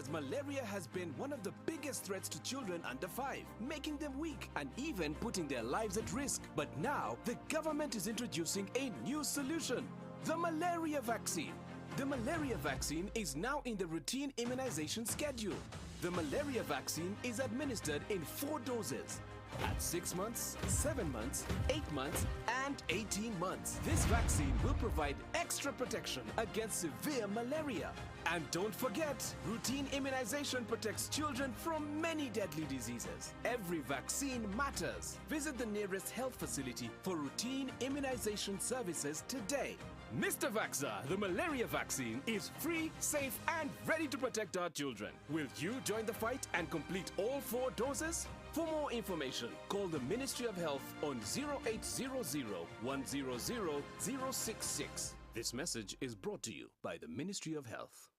as malaria has been one of the biggest threats to children under 5, making them weak and even putting their lives at risk. But now, the government is introducing a new solution, the malaria vaccine. The malaria vaccine is now in the routine immunization schedule. The malaria vaccine is administered in 4 doses. At 6 months, 7 months, 8 months, and 18 months. This vaccine will provide extra protection against severe malaria. And don't forget, routine immunization protects children from many deadly diseases. Every vaccine matters. Visit the nearest health facility for routine immunization services today. Mr. Vaxxer, the malaria vaccine is free, safe, and ready to protect our children. Will you join the fight and complete all 4 doses? For more information, call the Ministry of Health on 0800 100 066. This message is brought to you by the Ministry of Health.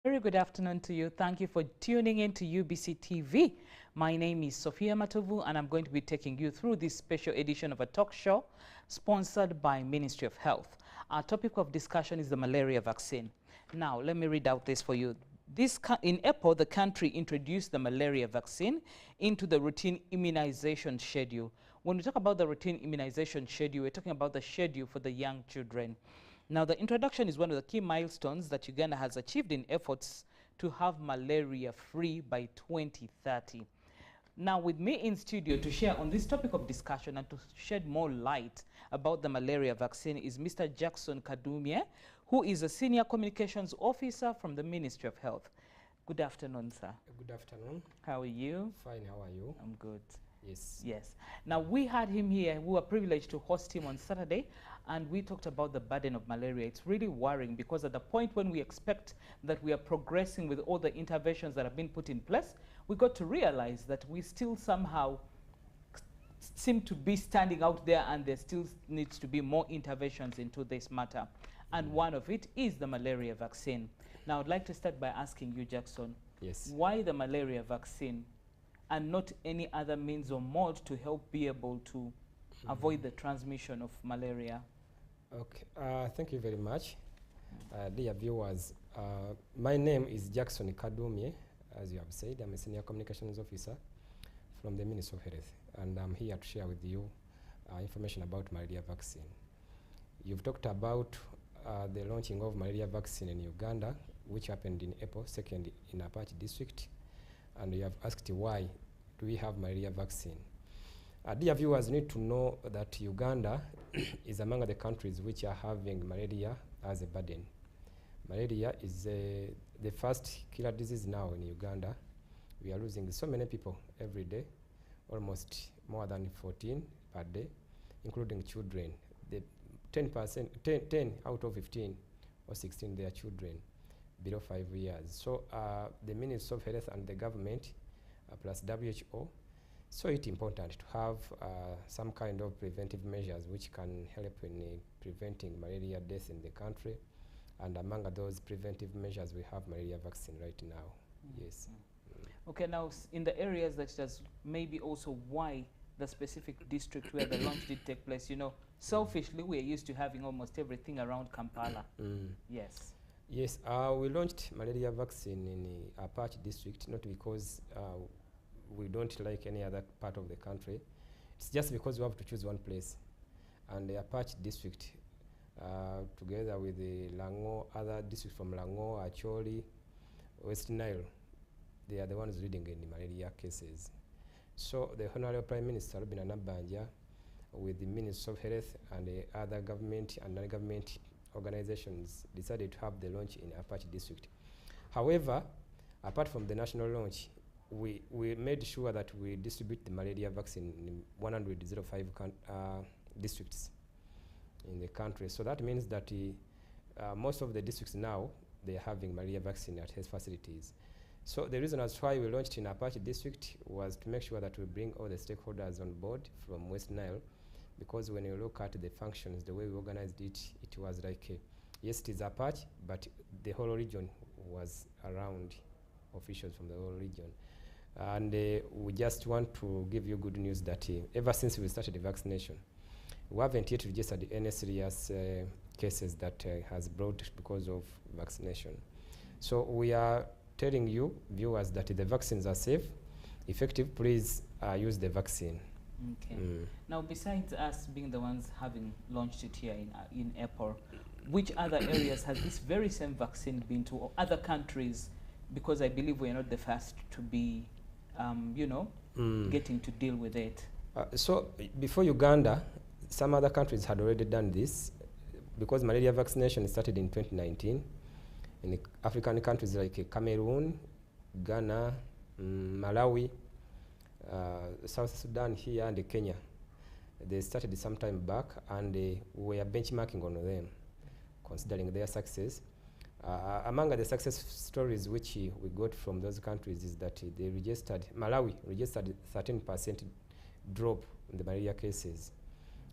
Very good afternoon to you. Thank you for tuning in to UBC TV. My name is Sophia Matovu, and I'm going to be taking you through this special edition of a talk show sponsored by Ministry of Health. Our topic of discussion is the malaria vaccine. Now, let me read out this for you. In April, the country introduced the malaria vaccine into the routine immunization schedule. When we talk about the routine immunization schedule, we're talking about the schedule for the young children. Now, the introduction is one of the key milestones that Uganda has achieved in efforts to have malaria-free by 2030. Now, with me in studio to share on this topic of discussion and to shed more light about the malaria vaccine is Mr. Jackson Kadumye, who is a Senior Communications Officer from the Ministry of Health. Good afternoon, sir. Good afternoon. How are you? Fine, how are you? I'm good. Yes. Yes. Now, we had him here. We were privileged to host him on Saturday, and we talked about the burden of malaria. It's really worrying because at the point when we expect that we are progressing with all the interventions that have been put in place, we got to realize that we still somehow seem to be standing out there, and there still needs to be more interventions into this matter. And one of it is the malaria vaccine. Now, I'd like to start by asking you, Jackson, yes, why the malaria vaccine and not any other means or mode to help be able to avoid the transmission of malaria? Okay, thank you very much. Dear viewers, my name is Jackson Kadumye, as you have said. I'm a Senior Communications Officer from the Ministry of Health, and I'm here to share with you information about malaria vaccine. You've talked about the launching of malaria vaccine in Uganda, which happened in April 2nd in Apache district, and you have asked why do we have malaria vaccine. Dear viewers, need to know that Uganda is among the countries which are having malaria as a burden. Malaria is the first killer disease now in Uganda. We are losing so many people every day, almost more than 14 per day, including children. The 10 out of 15 or 16, they are children below 5 years. So the Ministry of Health and the government, plus WHO, so it's important to have some kind of preventive measures which can help in preventing malaria deaths in the country. And among those preventive measures, we have malaria vaccine right now. Yes. Okay, now in the areas that does maybe also why the specific district where the launch did take place, you know, selfishly we are used to having almost everything around Kampala. Yes. Yes, we launched malaria vaccine in Apache district, not because we don't like any other part of the country. It's just because we have to choose one place. And the Apache district, together with the Lango, other districts from Lango, Acholi, West Nile, they are the ones leading in the malaria cases. So the Honorable Prime Minister, Robin Anabanja, with the Ministry of Health and the other government and non-government organizations, decided to have the launch in Apache district. However, apart from the national launch, we made sure that we distribute the malaria vaccine in 105 districts in the country. So that means that most of the districts now, they are having malaria vaccine at health facilities. So the reason as why we launched in Apache district was to make sure that we bring all the stakeholders on board from West Nile, because when you look at the functions, the way we organized it, it was like, yes, it is Apache, but the whole region was around officials from the whole region. And we just want to give you good news that ever since we started the vaccination, we haven't yet registered any serious cases that has brought because of vaccination. So we are telling you, viewers, that the vaccines are safe, effective. Please use the vaccine. Okay. Now, besides us being the ones having launched it here in April, which other areas has this very same vaccine been to, or other countries? Because I believe we are not the first to be, you know, getting to deal with it. So before Uganda, some other countries had already done this, because malaria vaccination started in 2019 in African countries like Cameroon, Ghana, Malawi, South Sudan here, and Kenya. They started some time back, and we are benchmarking on them, considering their success. Among the success stories which we got from those countries is that they registered, Malawi registered 13% drop in the malaria cases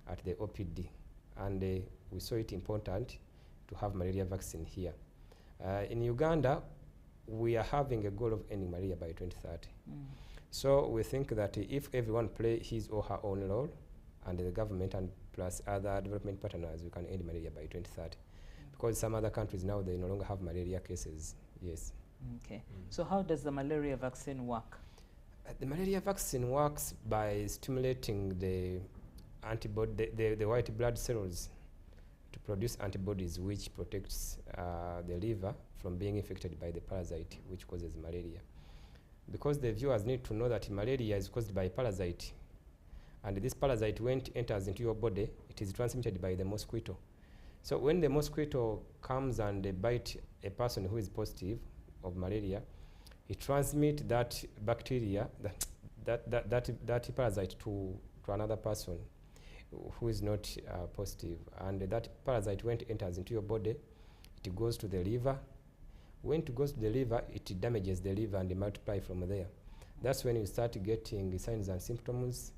at the OPD, and we saw it important to have malaria vaccine here. In Uganda, we are having a goal of ending malaria by 2030. So we think that if everyone play his or her own role, and the government and plus other development partners, we can end malaria by 2030. Because some other countries now, they no longer have malaria cases. Yes. Okay. So how does the malaria vaccine work? The malaria vaccine works by stimulating the antibody, the white blood cells to produce antibodies, which protects the liver from being infected by the parasite which causes malaria. Because the viewers need to know that malaria is caused by a parasite, and this parasite, when it enters into your body, it is transmitted by the mosquito. So when the mosquito comes and bites a person who is positive of malaria, it transmits that bacteria, that parasite to another person who is not positive. And that parasite, when it enters into your body, it goes to the liver. When it goes to the liver, it damages the liver and multiply from there. That's when you start getting signs and symptoms.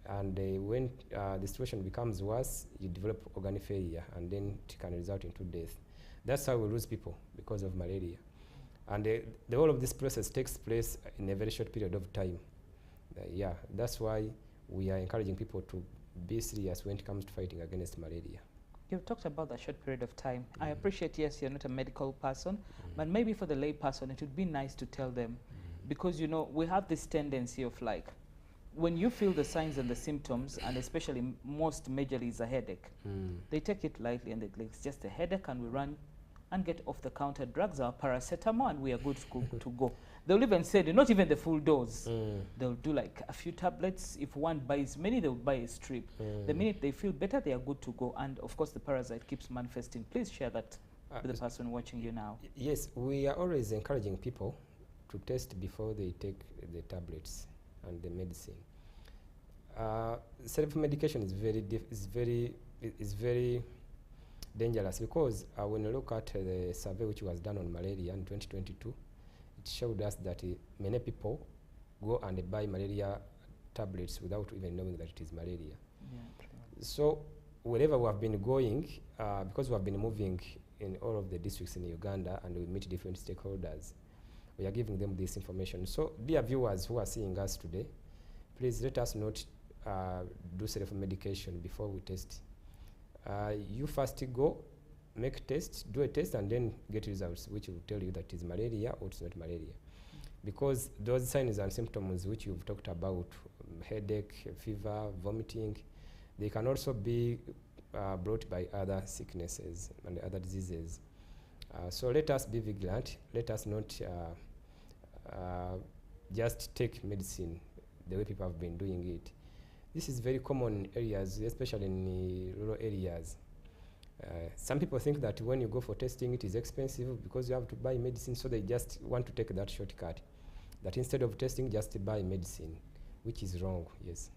And when the situation becomes worse, you develop organ failure, and then it can result into death. That's how we lose people because of malaria. And the whole of this process takes place in a very short period of time. Yeah, that's why we are encouraging people to be serious when it comes to fighting against malaria. You've talked about that short period of time. I appreciate, yes, you're not a medical person, but maybe for the lay person, it would be nice to tell them, because, you know, we have this tendency of like, when you feel the signs and the symptoms, and especially most majorly is a headache, they take it lightly and they think it's just a headache, and we run and get off-the-counter drugs or paracetamol, and we are good to go. They'll even say, not even the full dose. They'll do like a few tablets. If one buys many, they'll buy a strip. The minute they feel better, they are good to go. And of course, the parasite keeps manifesting. Please share that with the person watching you now. Yes, we are always encouraging people to test before they take the tablets and the medicine. Self-medication is very dangerous, because when you look at the survey which was done on malaria in 2022, it showed us that many people go and buy malaria tablets without even knowing that it is malaria. Yeah, so wherever we have been going, because we have been moving in all of the districts in Uganda, and we meet different stakeholders, we are giving them this information. So dear viewers who are seeing us today, please let us not do self-medication before we test. You first go, make a test, do a test, and then get results which will tell you that it is malaria or it's not malaria. Because those signs and symptoms which you've talked about, headache, fever, vomiting, they can also be brought by other sicknesses and other diseases. So let us be vigilant. Let us not just take medicine the way people have been doing it. This is very common in areas, especially in rural areas. Some people think that when you go for testing, it is expensive because you have to buy medicine, so they just want to take that shortcut. That instead of testing, just buy medicine, which is wrong, yes.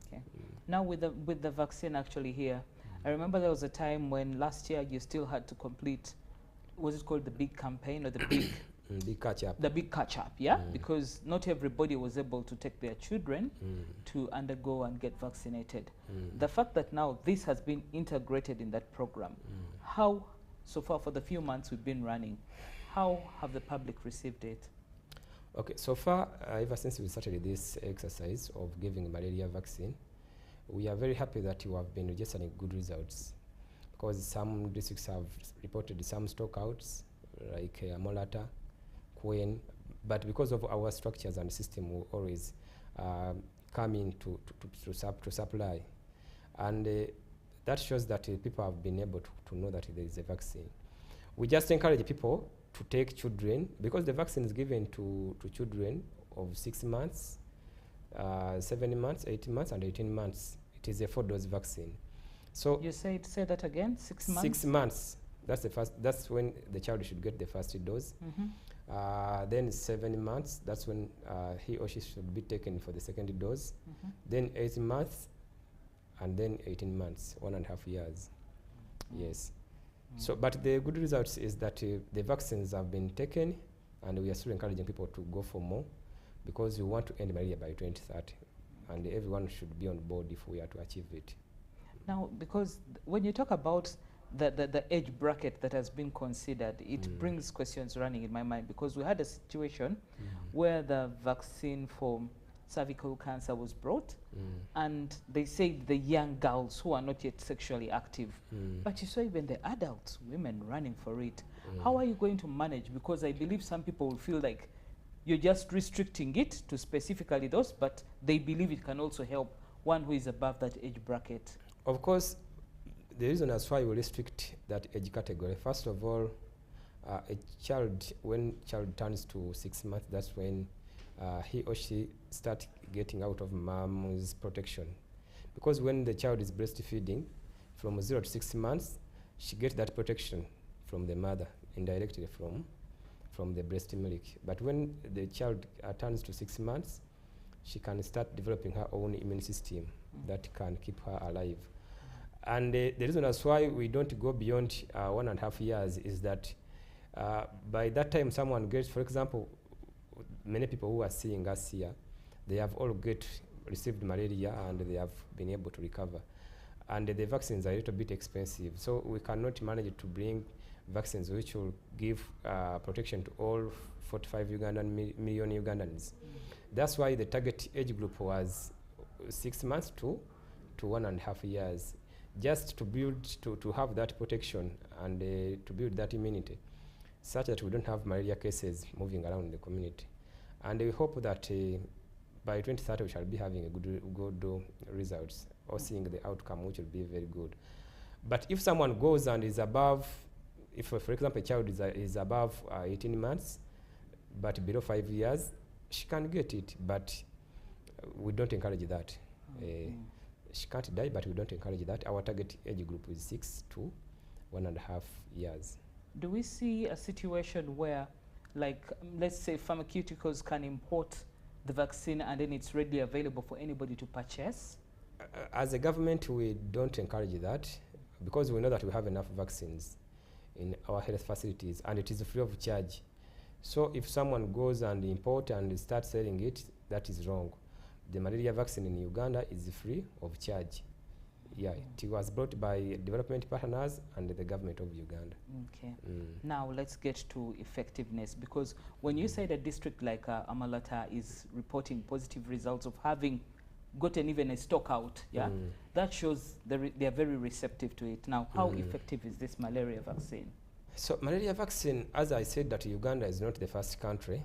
Okay. Now with the vaccine actually here, I remember there was a time when last year you still had to complete, was it called the big campaign or the big... big catch-up. The big catch-up, yeah? Because not everybody was able to take their children to undergo and get vaccinated. The fact that now this has been integrated in that program, how, so far for the few months we've been running, how have the public received it? Okay, so far, ever since we started this exercise of giving malaria vaccine, we are very happy that you have been registering good results, because some districts have reported some stockouts like Molata, Queen, but because of our structures and system, we always come in to supply. And that shows that people have been able to know that there is a vaccine. We just encourage people to take children, because the vaccine is given to children of 6 months, 7 months, 8 months, and 18 months. It is a 4-dose vaccine. So you say that again, 6 months? 6 months. That's when the child should get the first dose. Then 7 months, that's when he or she should be taken for the second dose. Then 8 months, and then 18 months, 1.5 years. Yes. So, but the good results is that the vaccines have been taken, and we are still encouraging people to go for more, because we want to end malaria by 2030, and everyone should be on board if we are to achieve it. Now, because when you talk about the age bracket that has been considered, it brings questions running in my mind, because we had a situation where the vaccine for cervical cancer was brought, and they said the young girls who are not yet sexually active, but you saw even the adults, women running for it. How are you going to manage? Because I believe some people will feel like you're just restricting it to specifically those, but they believe it can also help one who is above that age bracket. Of course, the reason as why we restrict that age category, first of all, when child turns to 6 months, that's when he or she start getting out of mom's protection. Because when the child is breastfeeding, from 0 to 6 months, she gets that protection from the mother, indirectly from the breast milk. But when the child turns to 6 months, she can start developing her own immune system that can keep her alive. And the reason as why we don't go beyond 1.5 years is that by that time someone gets, for example, many people who are seeing us here, they have all received malaria, and they have been able to recover. And the vaccines are a little bit expensive, so we cannot manage to bring vaccines which will give protection to all 45 million Ugandans. That's why the target age group was 6 months to 1.5 years, just to build, to have that protection and to build that immunity, such that we don't have malaria cases moving around the community. And we hope that by 2030 we shall be having a good results, or seeing the outcome, which will be very good. But if someone goes and is above, if for example a child is above 18 months but below 5 years, she can get it, but we don't encourage that. She can't die, but we don't encourage that. Our target age group is 6 to 1.5 years. Do we see a situation where, like, let's say pharmaceuticals can import the vaccine and then it's readily available for anybody to purchase? As a government, we don't encourage that, because we know that we have enough vaccines in our health facilities, and it is free of charge. So if someone goes and import and starts selling it, that is wrong. The malaria vaccine in Uganda is free of charge. Yeah, it was brought by development partners and the government of Uganda. Okay. Now let's get to effectiveness, because when you say a district like Amalata is reporting positive results of having gotten even a stock out, that shows they are very receptive to it. Now, how effective is this malaria vaccine? So malaria vaccine, as I said, that Uganda is not the first country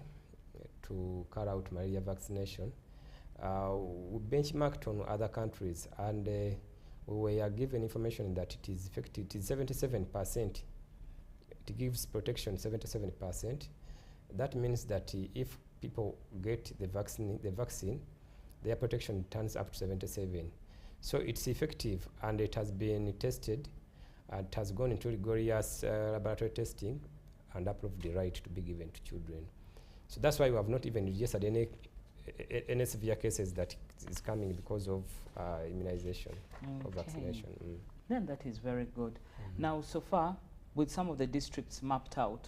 to carry out malaria vaccination. We benchmarked on other countries, and we were given information that it is effective. It is 77%. It gives protection 77%. That means that if people get the vaccine, their protection turns up to 77. So it's effective, and it has been tested. It has gone into rigorous laboratory testing and approved the right to be given to children. So that's why we have not even registered any severe cases that is coming because of immunization or vaccination. Then that is very good. Now, so far, with some of the districts mapped out,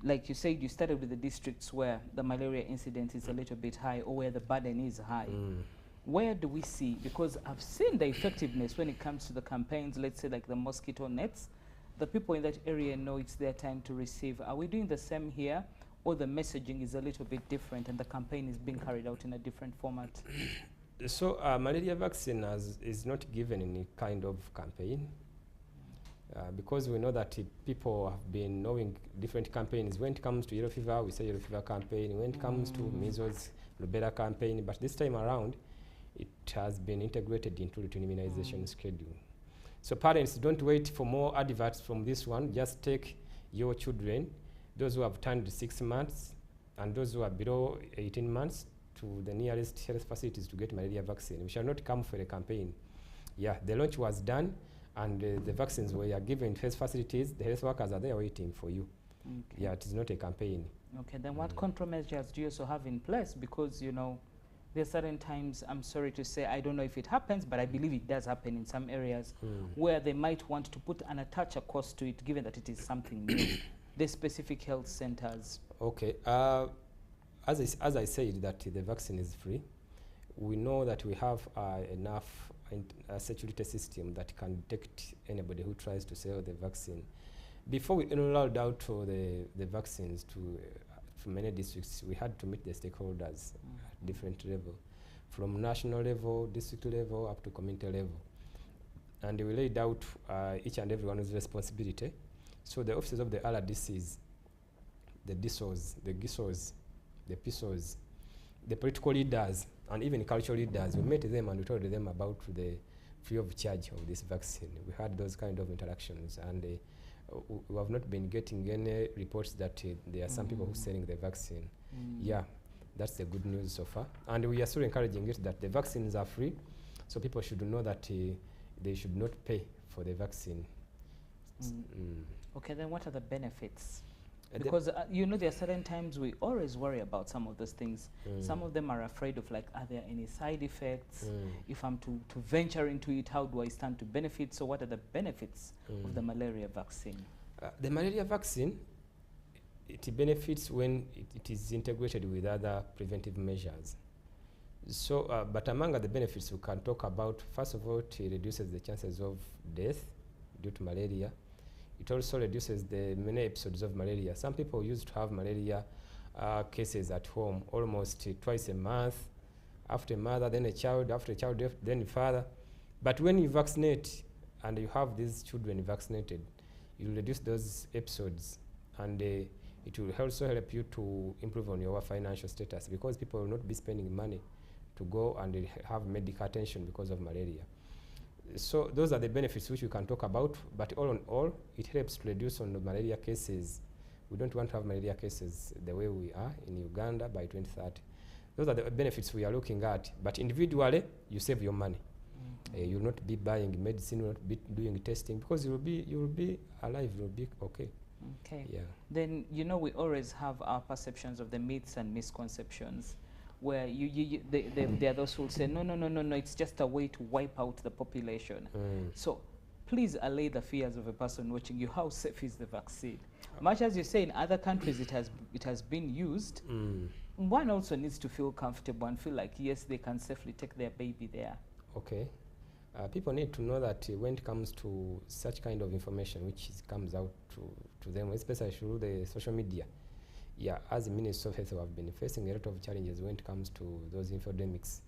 like you said, you started with the districts where the malaria incidence is a little bit high, or where the burden is high. Where do we see, because I've seen the effectiveness when it comes to the campaigns, let's say like the mosquito nets, the people in that area know it's their time to receive. Are we doing the same here, or the messaging is a little bit different and the campaign is being carried out in a different format? So malaria vaccine is not given any kind of campaign. Because we know that people have been knowing different campaigns. When it comes to yellow fever, we say yellow fever campaign. When it comes to measles, rubella campaign. But this time around, it has been integrated into routine immunization schedule. So parents, don't wait for more adverts from this one. Just take your children, those who have turned 6 months and those who are below 18 months, to the nearest health facilities to get malaria vaccine. We shall not come for a campaign. Yeah, the launch was done, and the vaccines were given to health facilities. The health workers are there waiting for you. Okay. Yeah, it is not a campaign. Okay, then what countermeasures do you also have in place? Because, you know, there are certain times, I'm sorry to say, I don't know if it happens, but I believe it does happen in some areas where they might want to put an attach a cost to it, given that it is something new. The specific health centers. Okay. As I said, that the vaccine is free. We know that we have enough security system that can detect anybody who tries to sell the vaccine. Before we rolled out the vaccines to many districts, we had to meet the stakeholders at different level, from national level, district level, up to community level. And we laid out each and everyone's responsibility. So the officers of the RDCs, the DSOs, the GISOs, the PSOs, the political leaders, and even cultural leaders, we met them and we told them about the free of charge of this vaccine. We had those kind of interactions, and we have not been getting any reports that there are some people who are selling the vaccine. Yeah, that's the good news so far. And we are still encouraging it that the vaccines are free, so people should know that they should not pay for the vaccine. Okay, then what are the benefits? Because you know, there are certain times we always worry about some of those things. Some of them are afraid of, like, are there any side effects? If I'm to venture into it, how do I stand to benefit? So what are the benefits of the malaria vaccine? The malaria vaccine, it benefits when it is integrated with other preventive measures. So, but among the benefits we can talk about, first of all, it reduces the chances of death due to malaria. It also reduces the many episodes of malaria. Some people used to have malaria cases at home almost twice a month, after a mother, then a child, after a child, then a father. But when you vaccinate and you have these children vaccinated, you reduce those episodes, and it will also help you to improve on your financial status, because people will not be spending money to go and have medical attention because of malaria. So those are the benefits which we can talk about, but all in all, it helps to reduce on the malaria cases. We don't want to have malaria cases the way we are in Uganda by 2030. Those are the benefits we are looking at, but individually, you save your money. You will not be buying medicine, you will not be doing testing, because you will be alive, you will be okay. Okay. Yeah. Then, you know, we always have our perceptions of the myths and misconceptions, where there are those who will say, no, it's just a way to wipe out the population. So please allay the fears of a person watching you. How safe is the vaccine? Much as you say in other countries it has been used, one also needs to feel comfortable and feel like, yes, they can safely take their baby there. Okay. People need to know that when it comes to such kind of information which comes out to them, especially through the social media, yeah, as the Minister of Health, we have been facing a lot of challenges when it comes to those infodemics.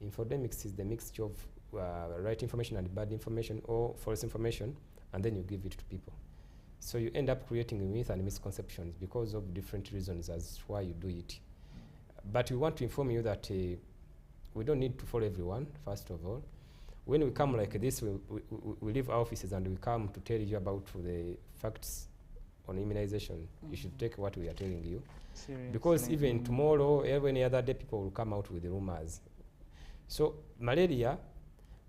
Infodemics is the mixture of right information and bad information, or false information, and then you give it to people. So you end up creating myths and misconceptions because of different reasons as why you do it. But we want to inform you that we don't need to follow everyone, first of all. When we come like this, we leave our offices and we come to tell you about the facts on immunization. You should take what we are telling you. Seriously. Because even tomorrow, any other day, people will come out with the rumors. So malaria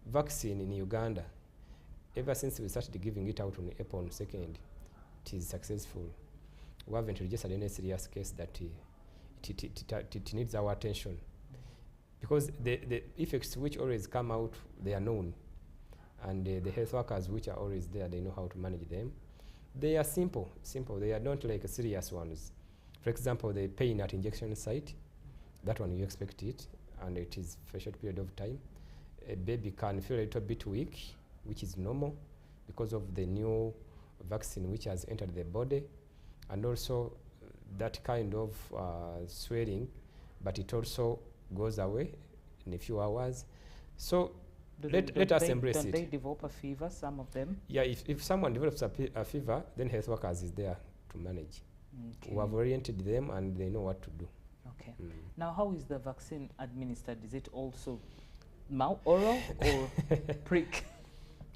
vaccine in Uganda, ever since we started giving it out on April 2nd, it is successful. We haven't registered any serious case that it needs our attention. Because the effects which always come out, they are known. And the health workers which are always there, they know how to manage them. They are simple. They are not like serious ones. For example, the pain at injection site, that one you expect it, and it is for a short period of time. A baby can feel a little bit weak, which is normal because of the new vaccine which has entered the body, and also that kind of swelling, but it also goes away in a few hours. So Let us embrace don't it. they develop a fever, some of them? Yeah, if someone develops a fever, then health workers is there to manage. Okay. We have oriented them and they know what to do. Okay. Now, how is the vaccine administered? Is it also oral or prick?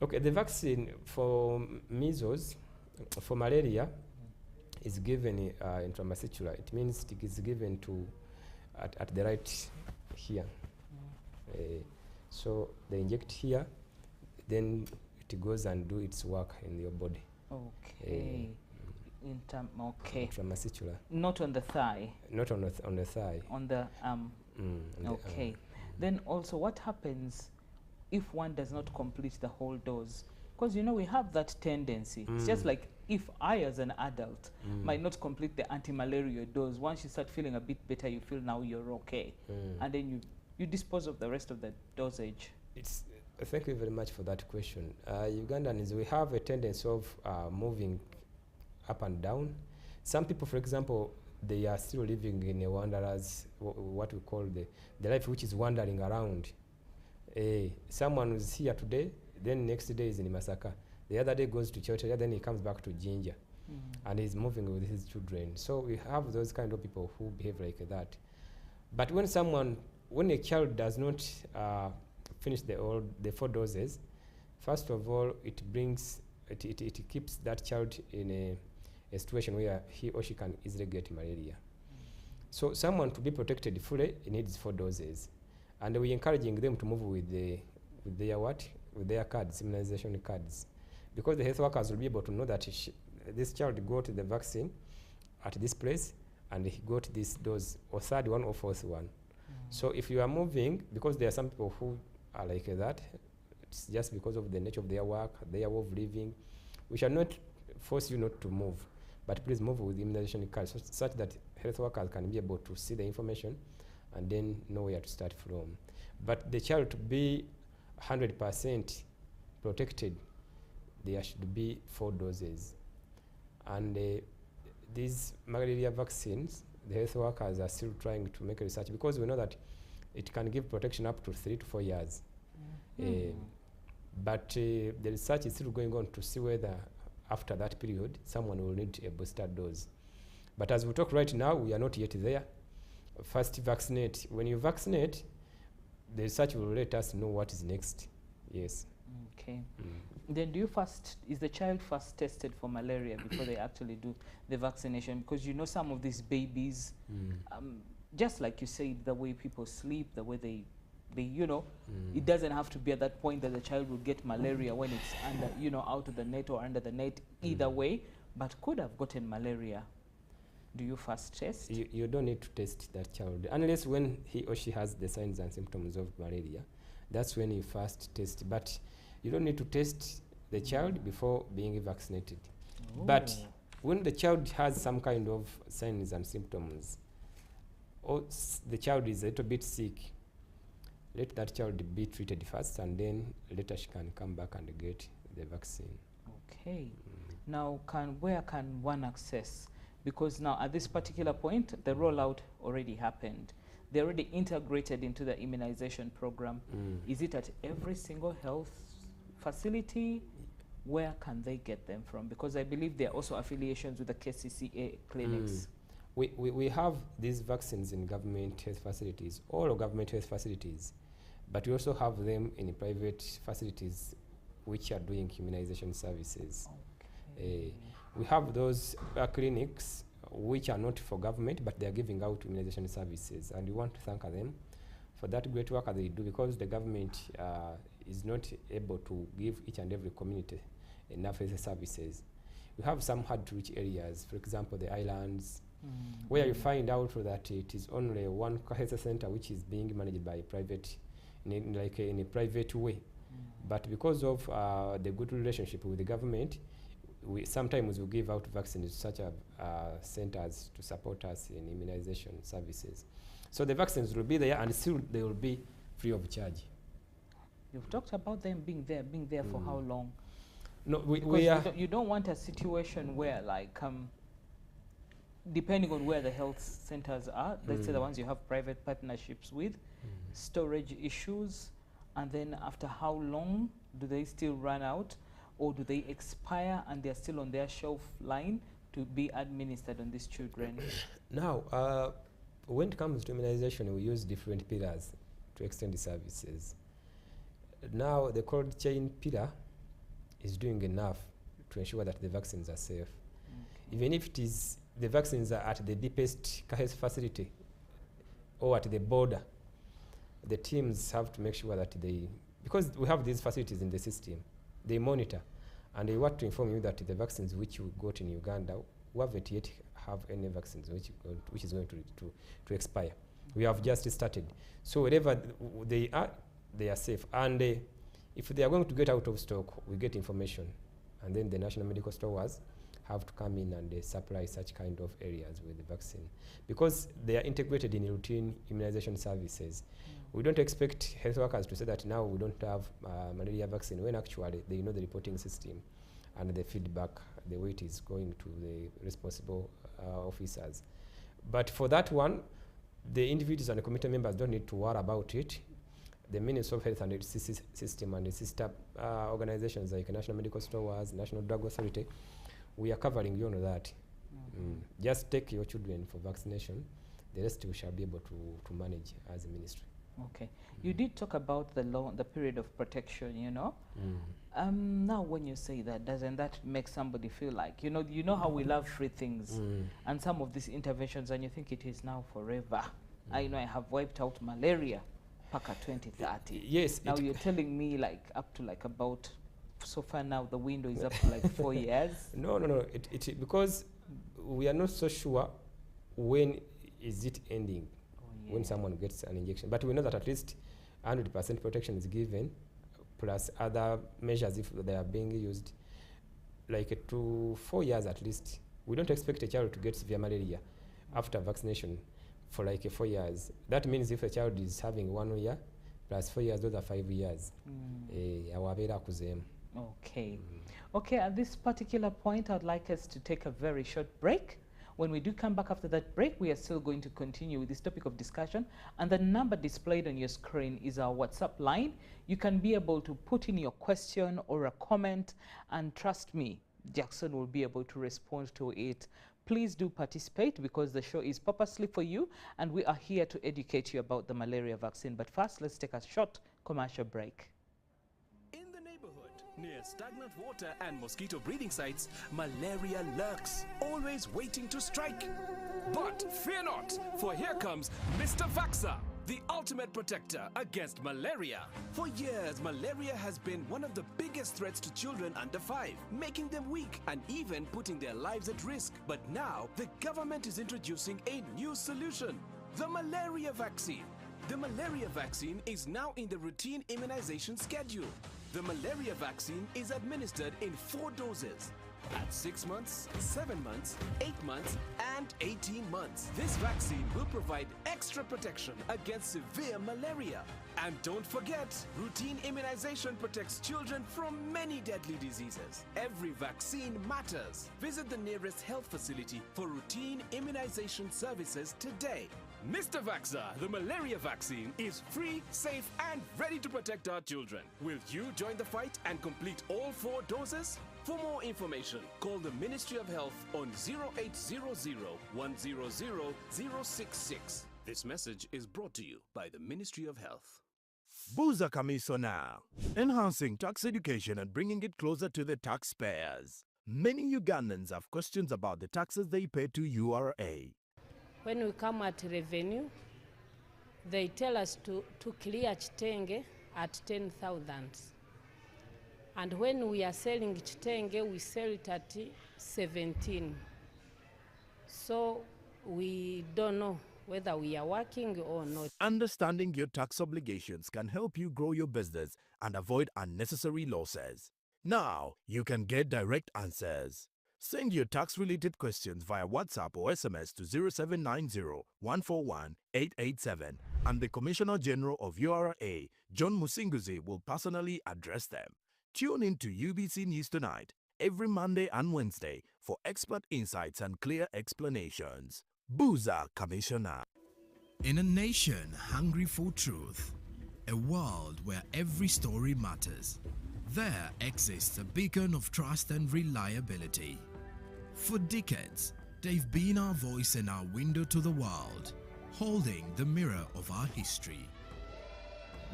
Okay, the vaccine for measles, for malaria, is given intramuscular. It means it is given to at the right here. So they inject here, then it goes and do its work in your body. Okay. Okay. Intramuscular. Not on the thigh. Not on the thigh. On the okay. Then also, what happens if one does not complete the whole dose? Because you know we have that tendency. It's just like if I, as an adult, might not complete the anti-malaria dose. Once you start feeling a bit better, you feel now you're okay, and then you dispose of the rest of the dosage. Thank you very much for that question. Ugandans, we have a tendency of moving up and down. Some people, for example, they are still living in a wanderer's, what we call the life which is wandering around. Someone is here today, then next day is in Masaka. The other day goes to church, then he comes back to Jinja, and he's moving with his children. So we have those kind of people who behave like that. But when a child does not finish the 4 doses, first of all, it keeps that child in a situation where he or she can easily get malaria. So someone to be protected fully, he needs 4 doses. And we're encouraging them to move with their cards, immunization cards. Because the health workers will be able to know that this child got the vaccine at this place, and he got this dose, or 3rd one or 4th one. So if you are moving, because there are some people who are like that, it's just because of the nature of their work, their way of living. We shall not force you not to move, but please move with the immunization card such that health workers can be able to see the information and then know where to start from. But the child to be 100% protected, there should be 4 doses. And these malaria vaccines, the health workers are still trying to make research, because we know that it can give protection up to 3 to 4 years. But the research is still going on to see whether after that period someone will need a booster dose. But as we talk right now, we are not yet there. First vaccinate. When you vaccinate, the research will let us know what is next. Yes. Okay. Then is the child first tested for malaria before they actually do the vaccination? Because you know some of these babies, just like you said, the way people sleep, the way they it doesn't have to be at that point that the child will get malaria when it's under, out of the net or under the net, either way, but could have gotten malaria. Do you first test? You don't need to test that child, unless when he or she has the signs and symptoms of malaria. That's when you first test. But you don't need to test the child before being vaccinated. But when the child has some kind of signs and symptoms, or the child is a little bit sick, let that child be treated first, and then later she can come back and get the vaccine. Okay. Now, where can one access? Because now at this particular point, the rollout already happened. They're already integrated into the immunization program. Is it at every single health facility? Where can they get them from? Because I believe there are also affiliations with the KCCA clinics. We have these vaccines in government health facilities, all government health facilities, but we also have them in private facilities which are doing immunization services. Okay. We have those clinics which are not for government, but they are giving out immunization services, and we want to thank them for that great work that they do, because the government is not able to give each and every community enough health services. We have some hard-to-reach areas, for example, the islands, where you find out that it is only one health center which is being managed by private, in a private way. But because of the good relationship with the government, sometimes we give out vaccines to such centers to support us in immunization services. So the vaccines will be there, and still they will be free of charge. You've talked about them being there for how long? No, you don't want a situation where, like, depending on where the health centers are, let's say the ones you have private partnerships with, storage issues, And then after how long do they still run out, or do they expire and they're still on their shelf line to be administered on these children? Now, when it comes to immunization, we use different pillars to extend the services. Now, the cold chain pillar is doing enough to ensure that the vaccines are safe. Okay. Even if it is the vaccines are at the deepest health facility or at the border, the teams have to make sure that because we have these facilities in the system, they monitor, and they want to inform you that the vaccines which you got in Uganda, we haven't yet have any vaccines which is going to expire. We have just started. So wherever they are safe. And if they are going to get out of stock, we get information. And then the national medical stores have to come in and supply such kind of areas with the vaccine. Because they are integrated in routine immunization services. We don't expect health workers to say that now we don't have malaria vaccine, when actually they know the reporting system and the feedback, the way it is going to the responsible officers. But for that one, the individuals and the committee members don't need to worry about it. The Ministry of Health and its system and the sister organizations like National Medical Stores, National Drug Authority, we are covering you on that. Just take your children for vaccination. The rest we shall be able to manage as a ministry. Okay. You did talk about the period of protection, you know. Now when you say that, doesn't that make somebody feel like, you know how we love free things and some of these interventions, and you think it is now forever. I have wiped out malaria paka 2030. Yes. Now you're telling me like up to like about, so far now the window is up to like 4 years. No. Because we are not so sure when is it ending. When someone gets an injection. But we know that at least 100% protection is given, plus other measures if they are being used, like 2 to 4 years at least. We don't expect a child to get severe malaria after vaccination for like 4 years. That means if a child is having 1 year, plus 4 years, those are 5 years. Okay. Okay, at this particular point, I'd like us to take a very short break. When we do come back after that break, we are still going to continue with this topic of discussion. And the number displayed on your screen is our WhatsApp line. You can be able to put in your question or a comment, and trust me, Jackson will be able to respond to it. Please do participate, because the show is purposely for you, and we are here to educate you about the malaria vaccine. But first, let's take a short commercial break. Near stagnant water and mosquito breeding sites, malaria lurks, always waiting to strike. But fear not, for here comes Mr. Vaxxer, the ultimate protector against malaria. For years, malaria has been one of the biggest threats to children under 5, making them weak and even putting their lives at risk. But now, the government is introducing a new solution, the malaria vaccine. The malaria vaccine is now in the routine immunization schedule. The malaria vaccine is administered in 4 doses at 6 months, 7 months, 8 months, and 18 months. This vaccine will provide extra protection against severe malaria. And don't forget, routine immunization protects children from many deadly diseases. Every vaccine matters. Visit the nearest health facility for routine immunization services today. Mr. Vaxxer, the malaria vaccine, is free, safe, and ready to protect our children. Will you join the fight and complete all 4 doses? For more information, call the Ministry of Health on 0800 100 066. This message is brought to you by the Ministry of Health. Buza Commissioner, enhancing tax education and bringing it closer to the taxpayers. Many Ugandans have questions about the taxes they pay to URA. When we come at revenue, they tell us to clear Chitenge at 10,000. And when we are selling Chitenge, we sell it at 17. So we don't know whether we are working or not. Understanding your tax obligations can help you grow your business and avoid unnecessary losses. Now, you can get direct answers. Send your tax-related questions via WhatsApp or SMS to 0790-141-887, and the Commissioner General of URA, John Musinguzi, will personally address them. Tune in to UBC News Tonight every Monday and Wednesday for expert insights and clear explanations. Buza Commissioner. In a nation hungry for truth, a world where every story matters. There exists a beacon of trust and reliability. For decades, they've been our voice and our window to the world, holding the mirror of our history.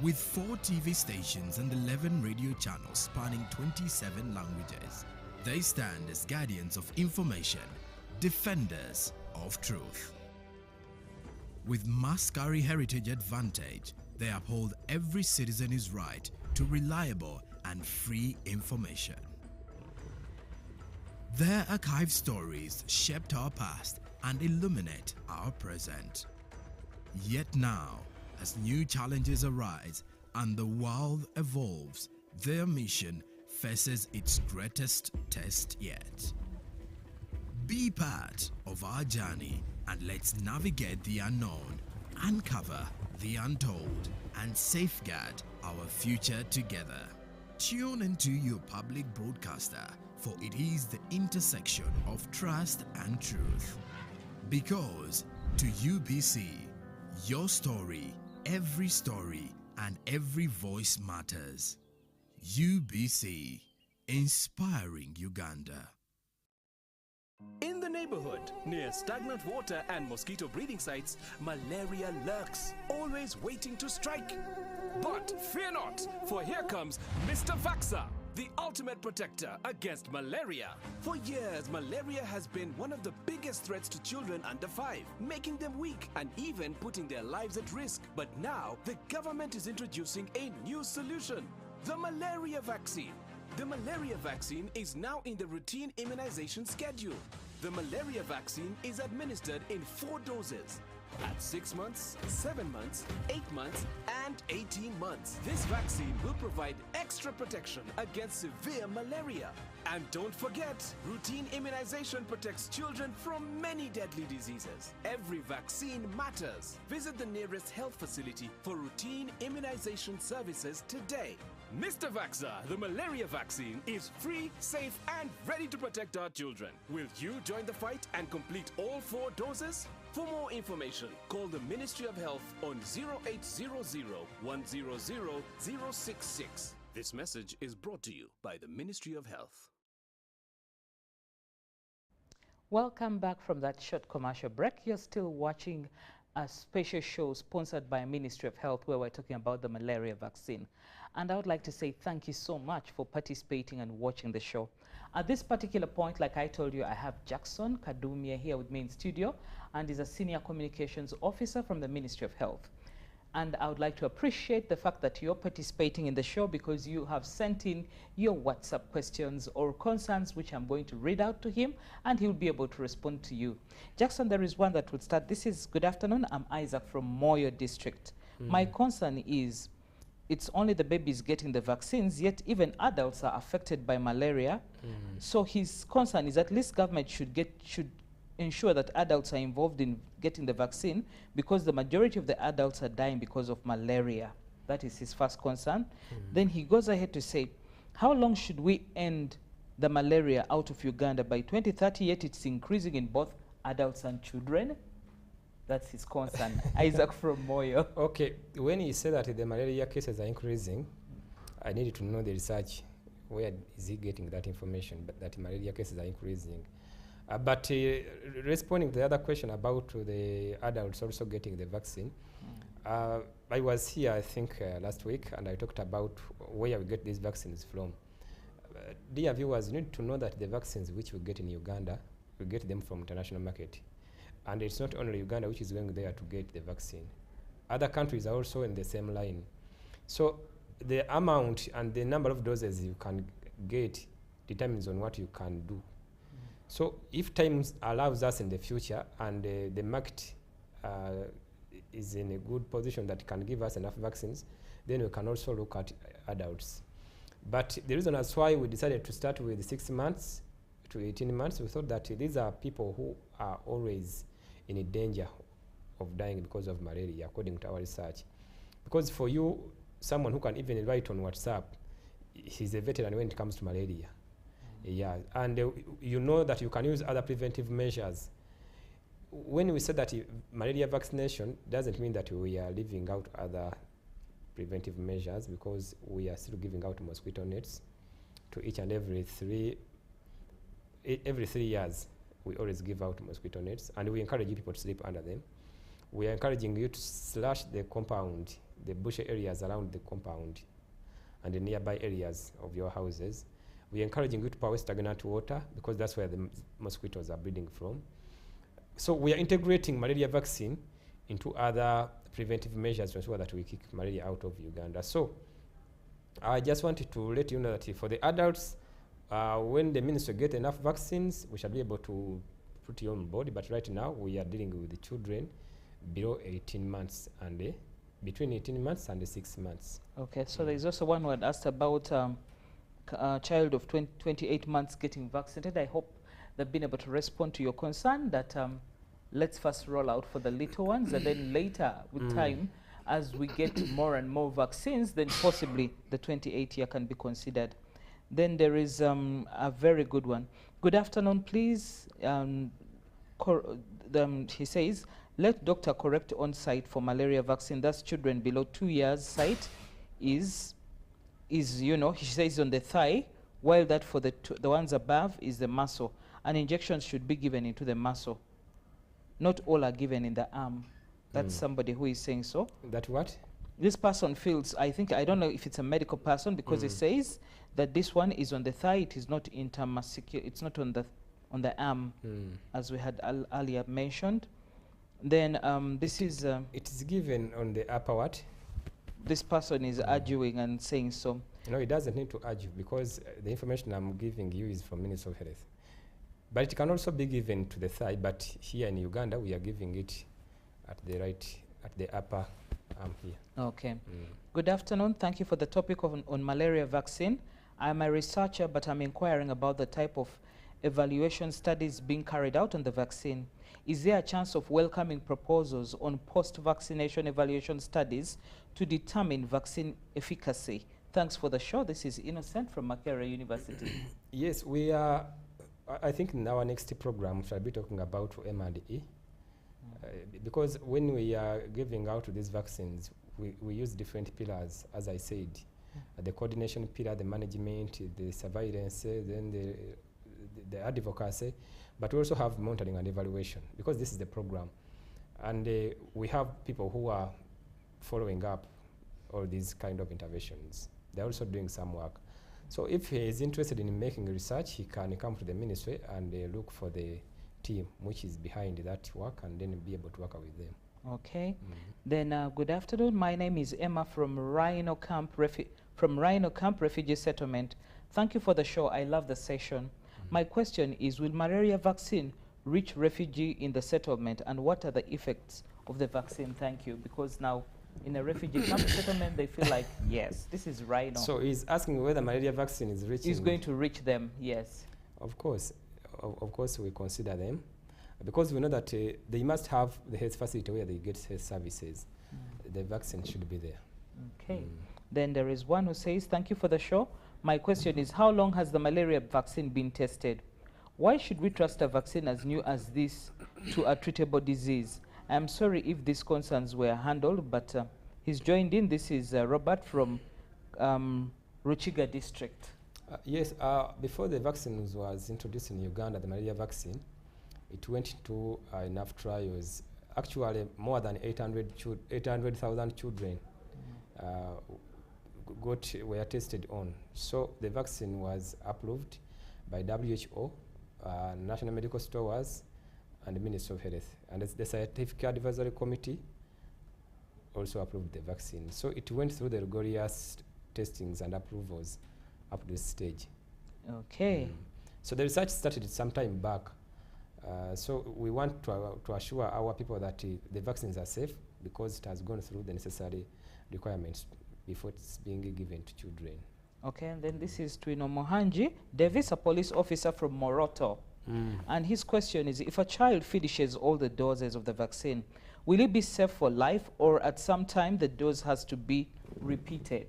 With 4 TV stations and 11 radio channels spanning 27 languages, they stand as guardians of information, defenders of truth. With Mascari Heritage Advantage, they uphold every citizen's right to reliable and free information. Their archive stories shaped our past and illuminate our present. Yet now, as new challenges arise and the world evolves, their mission faces its greatest test yet. Be part of our journey and let's navigate the unknown, uncover the untold, and safeguard our future together. Tune into your public broadcaster, for it is the intersection of trust and truth. Because to UBC, your story, every story, and every voice matters. UBC, inspiring Uganda. In the neighborhood, near stagnant water and mosquito breeding sites, malaria lurks, always waiting to strike. But fear not, for here comes Mr. Vaxa, the ultimate protector against malaria. For years, malaria has been one of the biggest threats to children under 5, making them weak and even putting their lives at risk. But now, the government is introducing a new solution, the malaria vaccine. The malaria vaccine is now in the routine immunization schedule. The malaria vaccine is administered in 4 doses. At 6 months, 7 months, 8 months, and 18 months. This vaccine will provide extra protection against severe malaria. And don't forget, routine immunization protects children from many deadly diseases. Every vaccine matters. Visit the nearest health facility for routine immunization services today. Mr. Vaxa, the malaria vaccine is free, safe, and ready to protect our children. Will you join the fight and complete all 4 doses? For more information, call the Ministry of Health on 0800 100 066. This message is brought to you by the Ministry of Health. Welcome back from that short commercial break. You're still watching a special show sponsored by Ministry of Health where we're talking about the malaria vaccine. And I would like to say thank you so much for participating and watching the show. At this particular point, like I told you, I have Jackson Kadumye here with me in studio, and is a Senior Communications Officer from the Ministry of Health. And I would like to appreciate the fact that you're participating in the show because you have sent in your WhatsApp questions or concerns, which I'm going to read out to him, and he'll be able to respond to you. Jackson, there is one that would start. This is, good afternoon, I'm Isaac from Moyo District. My concern is, it's only the babies getting the vaccines, yet even adults are affected by malaria. So his concern is at least government should ensure that adults are involved in getting the vaccine, because the majority of the adults are dying because of malaria. That is his first concern. Then he goes ahead to say, how long should we end the malaria out of Uganda? By 2030, yet it's increasing in both adults and children. That's his concern. Isaac from Moyo. Okay, when he said that the malaria cases are increasing, I needed to know the research. Where is he getting that information, but that malaria cases are increasing? But responding to the other question about the adults also getting the vaccine, I was here, I think, last week, and I talked about where we get these vaccines from. Dear viewers, you need to know that the vaccines which we get in Uganda, we get them from international market. And it's not only Uganda which is going there to get the vaccine. Other countries are also in the same line. So the amount and the number of doses you can get determines on what you can do. So if time allows us in the future and the market is in a good position that can give us enough vaccines, then we can also look at adults. But the reason that's why we decided to start with 6 months to 18 months, we thought that these are people who are always in a danger of dying because of malaria, according to our research. Because for you, someone who can even write on WhatsApp, he's a veteran when it comes to malaria. Yeah, and you know that you can use other preventive measures. When we say that malaria vaccination, doesn't mean that we are leaving out other preventive measures, because we are still giving out mosquito nets to each and every 3 years. We always give out mosquito nets, and we encourage you people to sleep under them. We are encouraging you to slash the compound, the bushy areas around the compound and the nearby areas of your houses. We are encouraging you to power stagnant water, because that's where the mosquitoes are breeding from. So we are integrating malaria vaccine into other preventive measures to ensure that we kick malaria out of Uganda. So I just wanted to let you know that for the adults, when the ministry get enough vaccines, we shall be able to put you on board. But right now, we are dealing with the children below 18 months and between 18 months and 6 months. Okay, so there's also one who had asked about a child of 28 months getting vaccinated. I hope they've been able to respond to your concern that let's first roll out for the little ones, and then later with time, as we get more and more vaccines, then possibly the 28-year can be considered. Then there is a very good one. Good afternoon, please. He says, let doctor correct on site for malaria vaccine. That's children below 2 years. Site is you know, he says on the thigh, while that for the ones above is the muscle. And injections should be given into the muscle. Not all are given in the arm. That's somebody who is saying so. That what? This person feels, I don't know if it's a medical person, because it says that this one is on the thigh, it is not intermuscular, it's not on the arm, as we had earlier mentioned. Then this is... it is given on the upper what? This person is arguing and saying so. No, it doesn't need to argue, because the information I'm giving you is from Ministry of Health. But it can also be given to the thigh, but here in Uganda, we are giving it at the upper arm here. Okay. Good afternoon. Thank you for the topic on malaria vaccine. I'm a researcher, but I'm inquiring about the type of evaluation studies being carried out on the vaccine. Is there a chance of welcoming proposals on post-vaccination evaluation studies to determine vaccine efficacy? Thanks for the show. This is Innocent from Makerere University. Yes, we are. I think in our next program, we shall be talking about M&E. Because when we are giving out these vaccines, we use different pillars, as I said. The coordination pillar, the management, the surveillance, then the advocacy, but we also have monitoring and evaluation, because this is the program. And we have people who are following up all these kind of interventions. They're also doing some work. So if he is interested in making research, he can come to the ministry and look for the team which is behind that work, and then be able to work with them. Okay. Then good afternoon. My name is Emma from Rhino Camp Refugee Settlement. Thank you for the show. I love the session. My question is, will malaria vaccine reach refugee in the settlement, and what are the effects of the vaccine? Thank you. Because now in a refugee camp settlement, they feel like, yes, this is Rhino. So he's asking whether malaria vaccine is reaching. Is going to reach them, yes. Of course. Of course, we consider them, because we know that they must have the health facility where they get health services. The vaccine should be there. Okay. Then there is one who says, thank you for the show. My question is, how long has the malaria vaccine been tested? Why should we trust a vaccine as new as this to a treatable disease? I'm sorry if these concerns were handled, but he's joined in. This is Robert from Ruchiga district. Yes, before the vaccine was introduced in Uganda, the malaria vaccine, it went to enough trials. Actually, more than 800,000 children were tested on. So the vaccine was approved by WHO, National Medical Stores, and the Ministry of Health. And the Scientific Advisory Committee also approved the vaccine. So it went through the rigorous testings and approvals up to this stage. Okay. So the research started some time back. So we want to assure our people that the vaccines are safe, because it has gone through the necessary requirements before it's being given to children. Okay, and then this is Twino Mohanji Davis, a police officer from Moroto. And his question is, if a child finishes all the doses of the vaccine, will it be safe for life, or at some time the dose has to be repeated?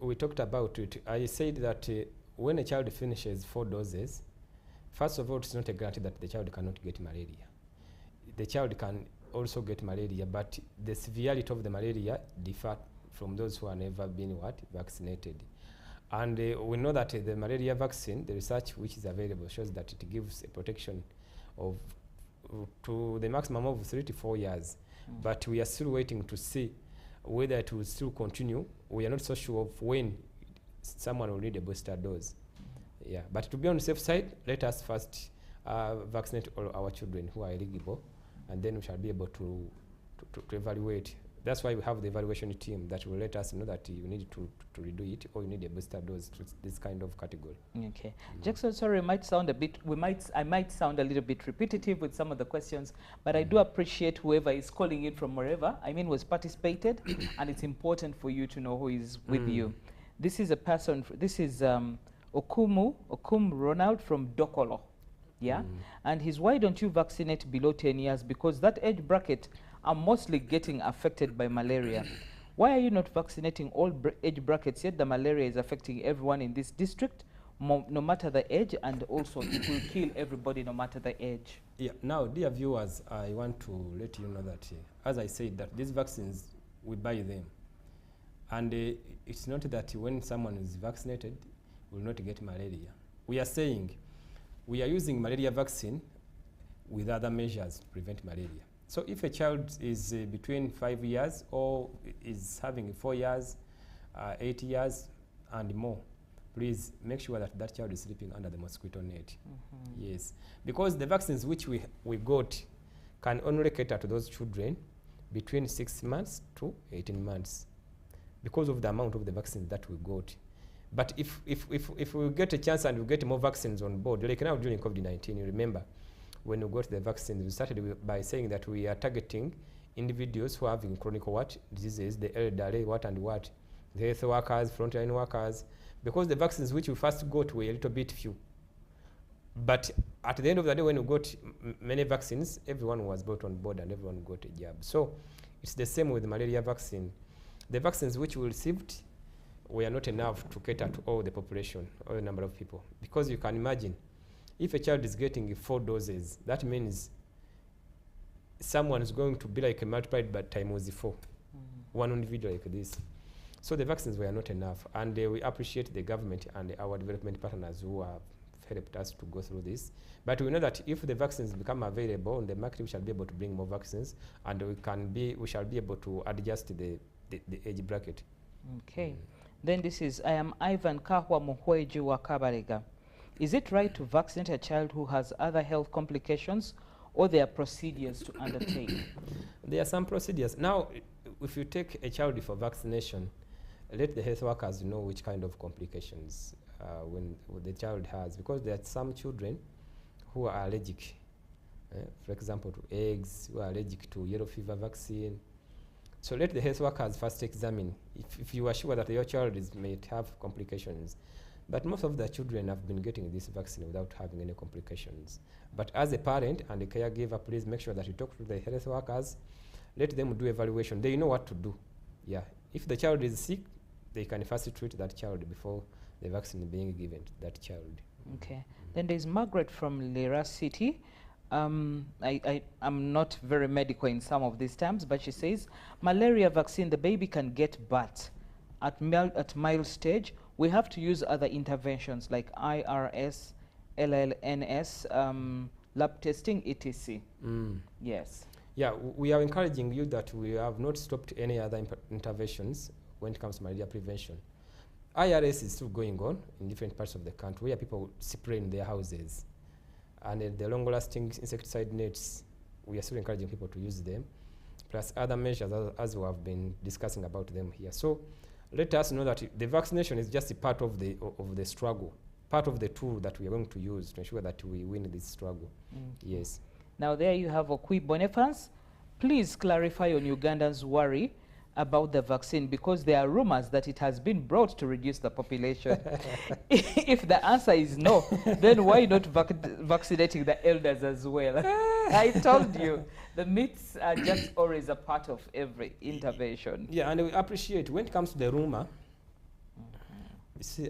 We talked about it. I said that when a child finishes 4 doses, first of all, it's not a guarantee that the child cannot get malaria. The child can also get malaria, but the severity of the malaria differ from those who have never been vaccinated. And we know that the malaria vaccine, the research which is available shows that it gives a protection of to the maximum of 3 to 4 years. But we are still waiting to see whether it will still continue. We are not so sure of when someone will need a booster dose. Yeah, but to be on the safe side, let us first vaccinate all our children who are eligible, and then we shall be able to evaluate. That's why we have the evaluation team that will let us know that you need to redo it, or you need a booster dose to this kind of category. Okay. Jackson, sorry, I might sound a little bit repetitive with some of the questions, but I do appreciate whoever is calling in from wherever, was participated, and it's important for you to know who is with you. This is a person, this is Okum Ronald from Dokolo. Yeah, and he's, why don't you vaccinate below 10 years? Because that age bracket are mostly getting affected by malaria. Why are you not vaccinating all age brackets, yet the malaria is affecting everyone in this district, no matter the age, and also it will kill everybody no matter the age? Yeah, now, dear viewers, I want to let you know that, as I said, that these vaccines, we buy them. And it's not that when someone is vaccinated, will not get malaria. We are saying we are using malaria vaccine with other measures to prevent malaria. So if a child is between 5 years or is having 4 years, 8 years and more, please make sure that that child is sleeping under the mosquito net. Yes, because the vaccines which we got can only cater to those children between 6 months to 18 months because of the amount of the vaccines that we got. But if we get a chance and we get more vaccines on board, like now during COVID-19, you remember, when we got the vaccines, we started by saying that we are targeting individuals who are having chronic diseases, the elderly, the health workers, frontline workers, because the vaccines which we first got were a little bit few. But at the end of the day, when we got many vaccines, everyone was brought on board and everyone got a jab. So it's the same with the malaria vaccine. The vaccines which we received were not enough to cater to all the population, or the number of people. Because you can imagine, if a child is getting 4 doses, that means someone is going to be like multiplied by times 4, one individual like this. So the vaccines were not enough, and we appreciate the government and our development partners who have helped us to go through this. But we know that if the vaccines become available on the market, we shall be able to bring more vaccines, and we shall be able to adjust the age bracket. Okay. Then this is, I am Ivan Kahwa Muhweji wa Kabarega. Is it right to vaccinate a child who has other health complications, or there are procedures to undertake? There are some procedures. Now, if you take a child for vaccination, let the health workers know which kind of complications when the child has, because there are some children who are allergic, for example, to eggs, who are allergic to yellow fever vaccine. So let the health workers first examine if you are sure that your child may have complications. But most of the children have been getting this vaccine without having any complications. But as a parent and a caregiver, please make sure that you talk to the health workers, let them do evaluation. They know what to do. Yeah. If the child is sick, they can first treat that child before the vaccine being given to that child. Okay. Then there's Margaret from Lira City. I'm not very medical in some of these terms, but she says, malaria vaccine, the baby can get, but at mild stage, we have to use other interventions like IRS, LLNS, lab testing, etc. Yes. Yeah, we are encouraging you that we have not stopped any other interventions when it comes to malaria prevention. IRS is still going on in different parts of the country where people spray in their houses. And the long-lasting insecticide nets, we are still encouraging people to use them, plus other measures as we have been discussing about them here. So let us know that the vaccination is just a part of the struggle, part of the tool that we are going to use to ensure that we win this struggle. Yes. Now there you have Okwi Boniface. Please clarify on Ugandans' worry about the vaccine, because there are rumors that it has been brought to reduce the population. If the answer is no, then why not vaccinating the elders as well? I told you, the myths are just always a part of every intervention. Yeah, and we appreciate when it comes to the rumor. You see,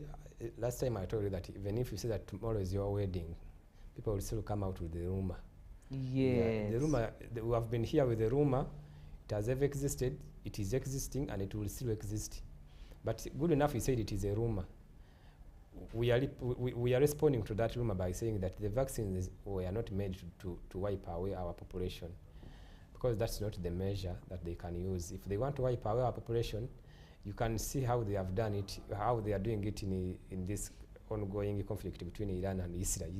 last time I told you that even if you say that tomorrow is your wedding, people will still come out with the rumor. Yes. Yeah, the rumor, we have been here with the rumor. It has ever existed, it is existing, and it will still exist. But good enough, he said it is a rumor. We are responding to that rumor by saying that the vaccines were not made to wipe away our population, because that's not the measure that they can use. If they want to wipe away our population, you can see how they have done it, how they are doing it in this ongoing conflict between Iran and Israel.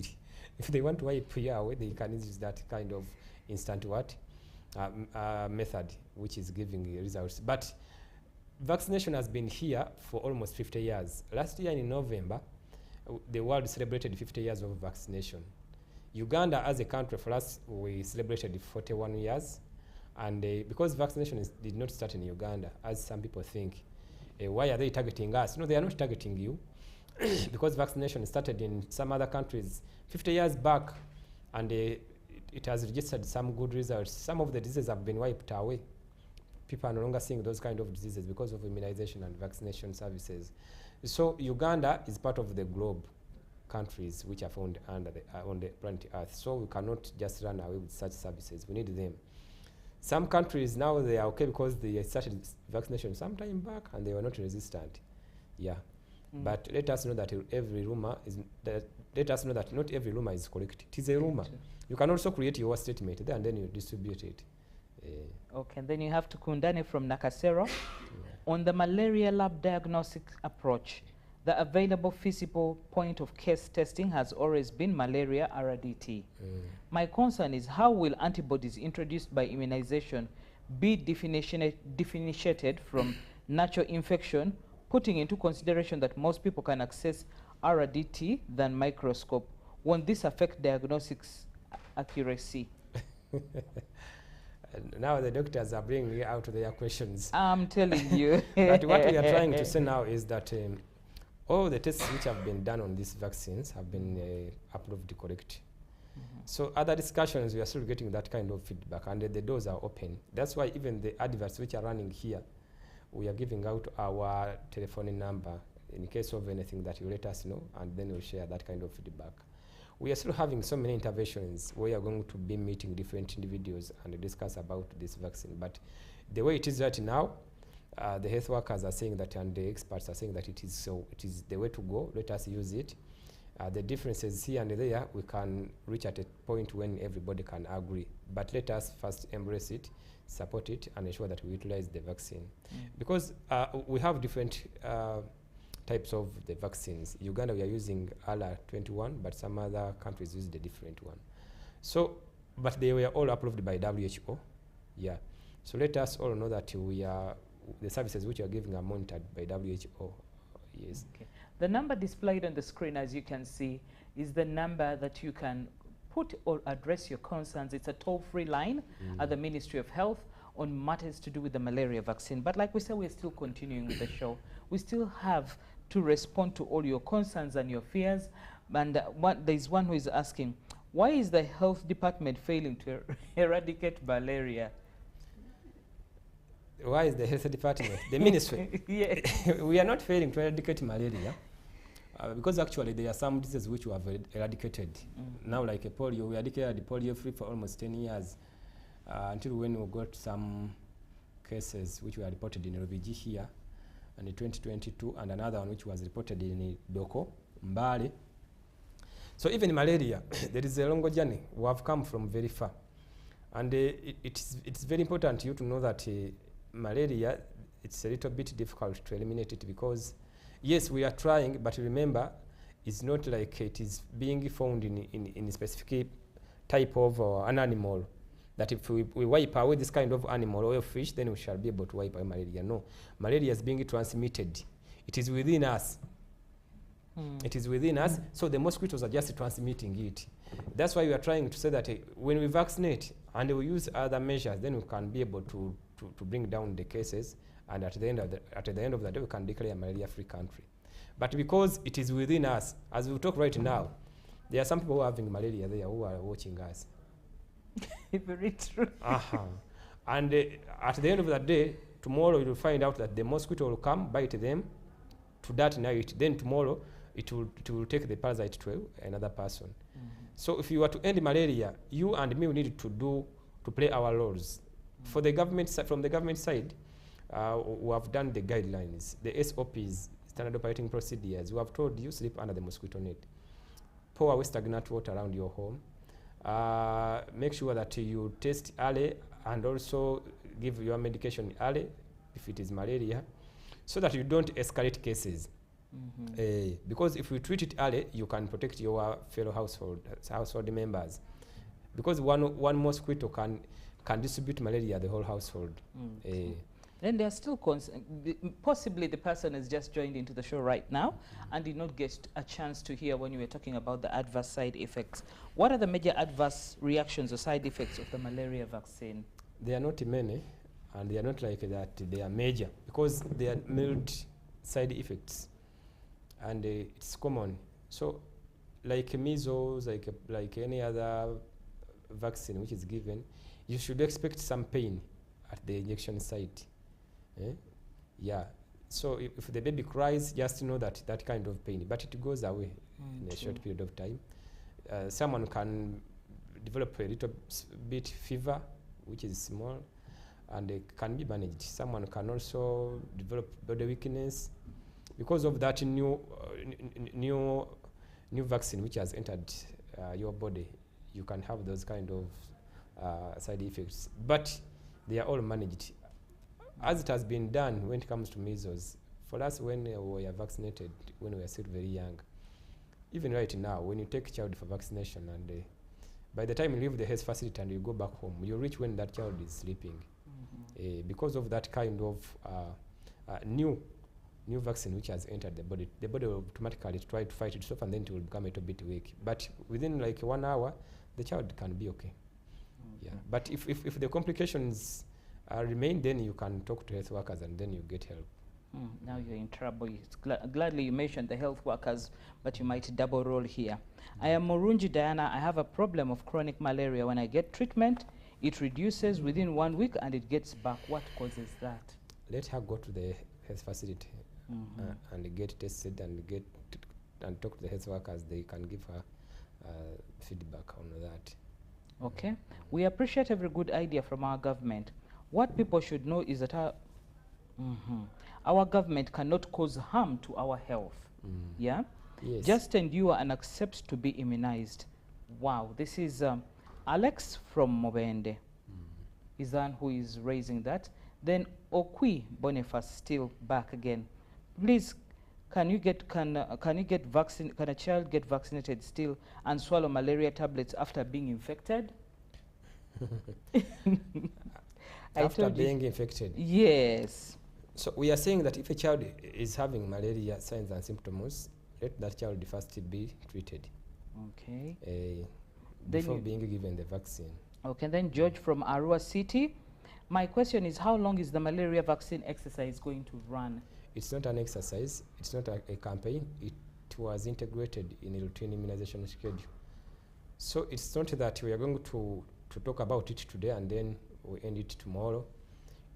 If they want to wipe away, they can use that kind of instant method, which is giving results. But vaccination has been here for almost 50 years. Last year in November, the world celebrated 50 years of vaccination. Uganda, as a country, for us, we celebrated 41 years. And because vaccination did not start in Uganda, as some people think, why are they targeting us? No, they are not targeting you. Because vaccination started in some other countries 50 years back, and it has registered some good results. Some of the diseases have been wiped away. People are no longer seeing those kind of diseases because of immunization and vaccination services. So Uganda is part of the globe countries which are found under on the planet Earth. So we cannot just run away with such services. We need them. Some countries now, they are okay because they started vaccination some time back and they were not resistant. Yeah. But let us know that every rumor is let us know that not every rumor is correct. It is a rumor. You can also create your statement there and then you distribute it. Okay, then you have to Kundane from Nakasero. On the malaria lab diagnostic approach, the available feasible point of case testing has always been malaria RDT. My concern is how will antibodies introduced by immunization be differentiated from natural infection, putting into consideration that most people can access RDT than microscope? Won't this affect diagnostics accuracy? Now the doctors are bringing out their questions. I'm telling you. But what we are trying to say now is that all the tests which have been done on these vaccines have been approved correct. So other discussions, we are still getting that kind of feedback, and the doors are open. That's why even the adverts which are running here, we are giving out our telephone number in case of anything that you let us know, and then we'll share that kind of feedback. We are still having so many interventions where we are going to be meeting different individuals and discuss about this vaccine. But the way it is right now, the health workers are saying that, and the experts are saying that it is so. It is the way to go. Let us use it. The differences here and there, we can reach at a point when everybody can agree. But let us first embrace it, support it, and ensure that we utilize the vaccine. Because we have different types of the vaccines. Uganda, we are using RR21, but some other countries use the different one. So, but they were all approved by WHO. Yeah. So let us all know that we are, the services which we are giving are monitored by WHO. Yes. Okay. The number displayed on the screen, as you can see, is the number that you can put or address your concerns. It's a toll-free line at the Ministry of Health on matters to do with the malaria vaccine. But like we said, we're still continuing with the show. We still have to respond to all your concerns and your fears. And there's one who is asking, why is the health department failing to eradicate malaria? Why is the health department? The ministry? Yeah. We are not failing to eradicate malaria. Because actually there are some diseases which we have eradicated. Now like a polio, we eradicated polio free for almost 10 years until when we got some cases which were reported in Rubiji here and in 2022, and another one which was reported in Doko, Mbale. So even malaria, there is a long journey. We have come from very far. And it's very important you to know that malaria, it's a little bit difficult to eliminate it because yes, we are trying, but remember, it's not like it is being found in a specific type of an animal, that if we wipe away this kind of animal or fish, then we shall be able to wipe away malaria. No, malaria is being transmitted. It is within us. It is within us, so the mosquitoes are just transmitting it. That's why we are trying to say that when we vaccinate and we use other measures, then we can be able to bring down the cases. And at the end of the day, we can declare a malaria-free country. But because it is within us, as we talk right now, there are some people who are having malaria there who are watching us. Very true. And at the end of the day, tomorrow you will find out that the mosquito will come, bite them to that night. Then tomorrow it will take the parasite to another person. So if you were to end malaria, you and me, we need to play our roles. For the government from the government side, we have done the guidelines, the SOPs, standard operating procedures. We have told you sleep under the mosquito net. Pour away stagnant water around your home. Make sure that you test early and also give your medication early if it is malaria, so that you don't escalate cases. Because if you treat it early, you can protect your fellow household members. Because one mosquito can distribute malaria the whole household. Then there are still possibly the person has just joined into the show right now and did not get a chance to hear when you were talking about the adverse side effects. What are the major adverse reactions or side effects of the malaria vaccine? They are not many, and they are not like that they are major, because they are mild side effects, and it's common. So like measles, like any other vaccine which is given, you should expect some pain at the injection site. Yeah, so if the baby cries, just know that kind of pain, but it goes away in a short period of time. Someone can develop a little bit fever, which is small, and it can be managed. Someone can also develop body weakness because of that new vaccine which has entered your body. You can have those kind of side effects, but they are all managed. As it has been done when it comes to measles, for us when we were vaccinated, when we were still very young, even right now, when you take a child for vaccination and by the time you leave the health facility and you go back home, you reach when that child is sleeping. Because of that kind of new vaccine which has entered the body will automatically try to fight itself, and then it will become a little bit weak. But within like 1 hour, the child can be okay. Yeah. But if the complications remain, then you can talk to health workers and then you get help. Now you're in trouble. It's gladly you mentioned the health workers, but you might double roll here. I am Morunji Diana. I have a problem of chronic malaria. When I get treatment, it reduces within 1 week and it gets back. What causes that? Let her go to the health facility and get tested and talk to the health workers. They can give her feedback on that. Okay. We appreciate every good idea from our government. What people should know is that our government cannot cause harm to our health. Yeah? Yes. Just endure and accept to be immunized. Wow. This is Alex from Mobende. Is the one who is raising that. Then Okwi Boniface still back again. Please, can a child get vaccinated still and swallow malaria tablets after being infected? After being infected? Yes. So we are saying that if a child is having malaria signs and symptoms, let that child first be treated. Okay. Before being given the vaccine. Okay, then George from Arua City. My question is, how long is the malaria vaccine exercise going to run? It's not an exercise. It's not a campaign. It was integrated in a routine immunization schedule. So it's not that we are going to talk about it today and then we end it tomorrow.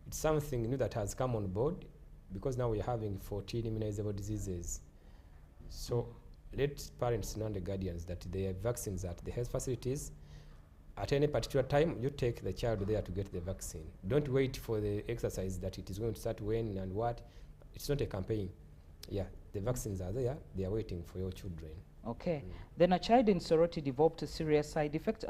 It's something new that has come on board because now we are having 14 immunizable diseases. So let parents know and the guardians that there are vaccines at the health facilities. At any particular time, you take the child there to get the vaccine. Don't wait for the exercise that it is going to start when and what. It's not a campaign. Yeah, the vaccines are there. They are waiting for your children. Okay. Then a child in Soroti developed a serious side effect.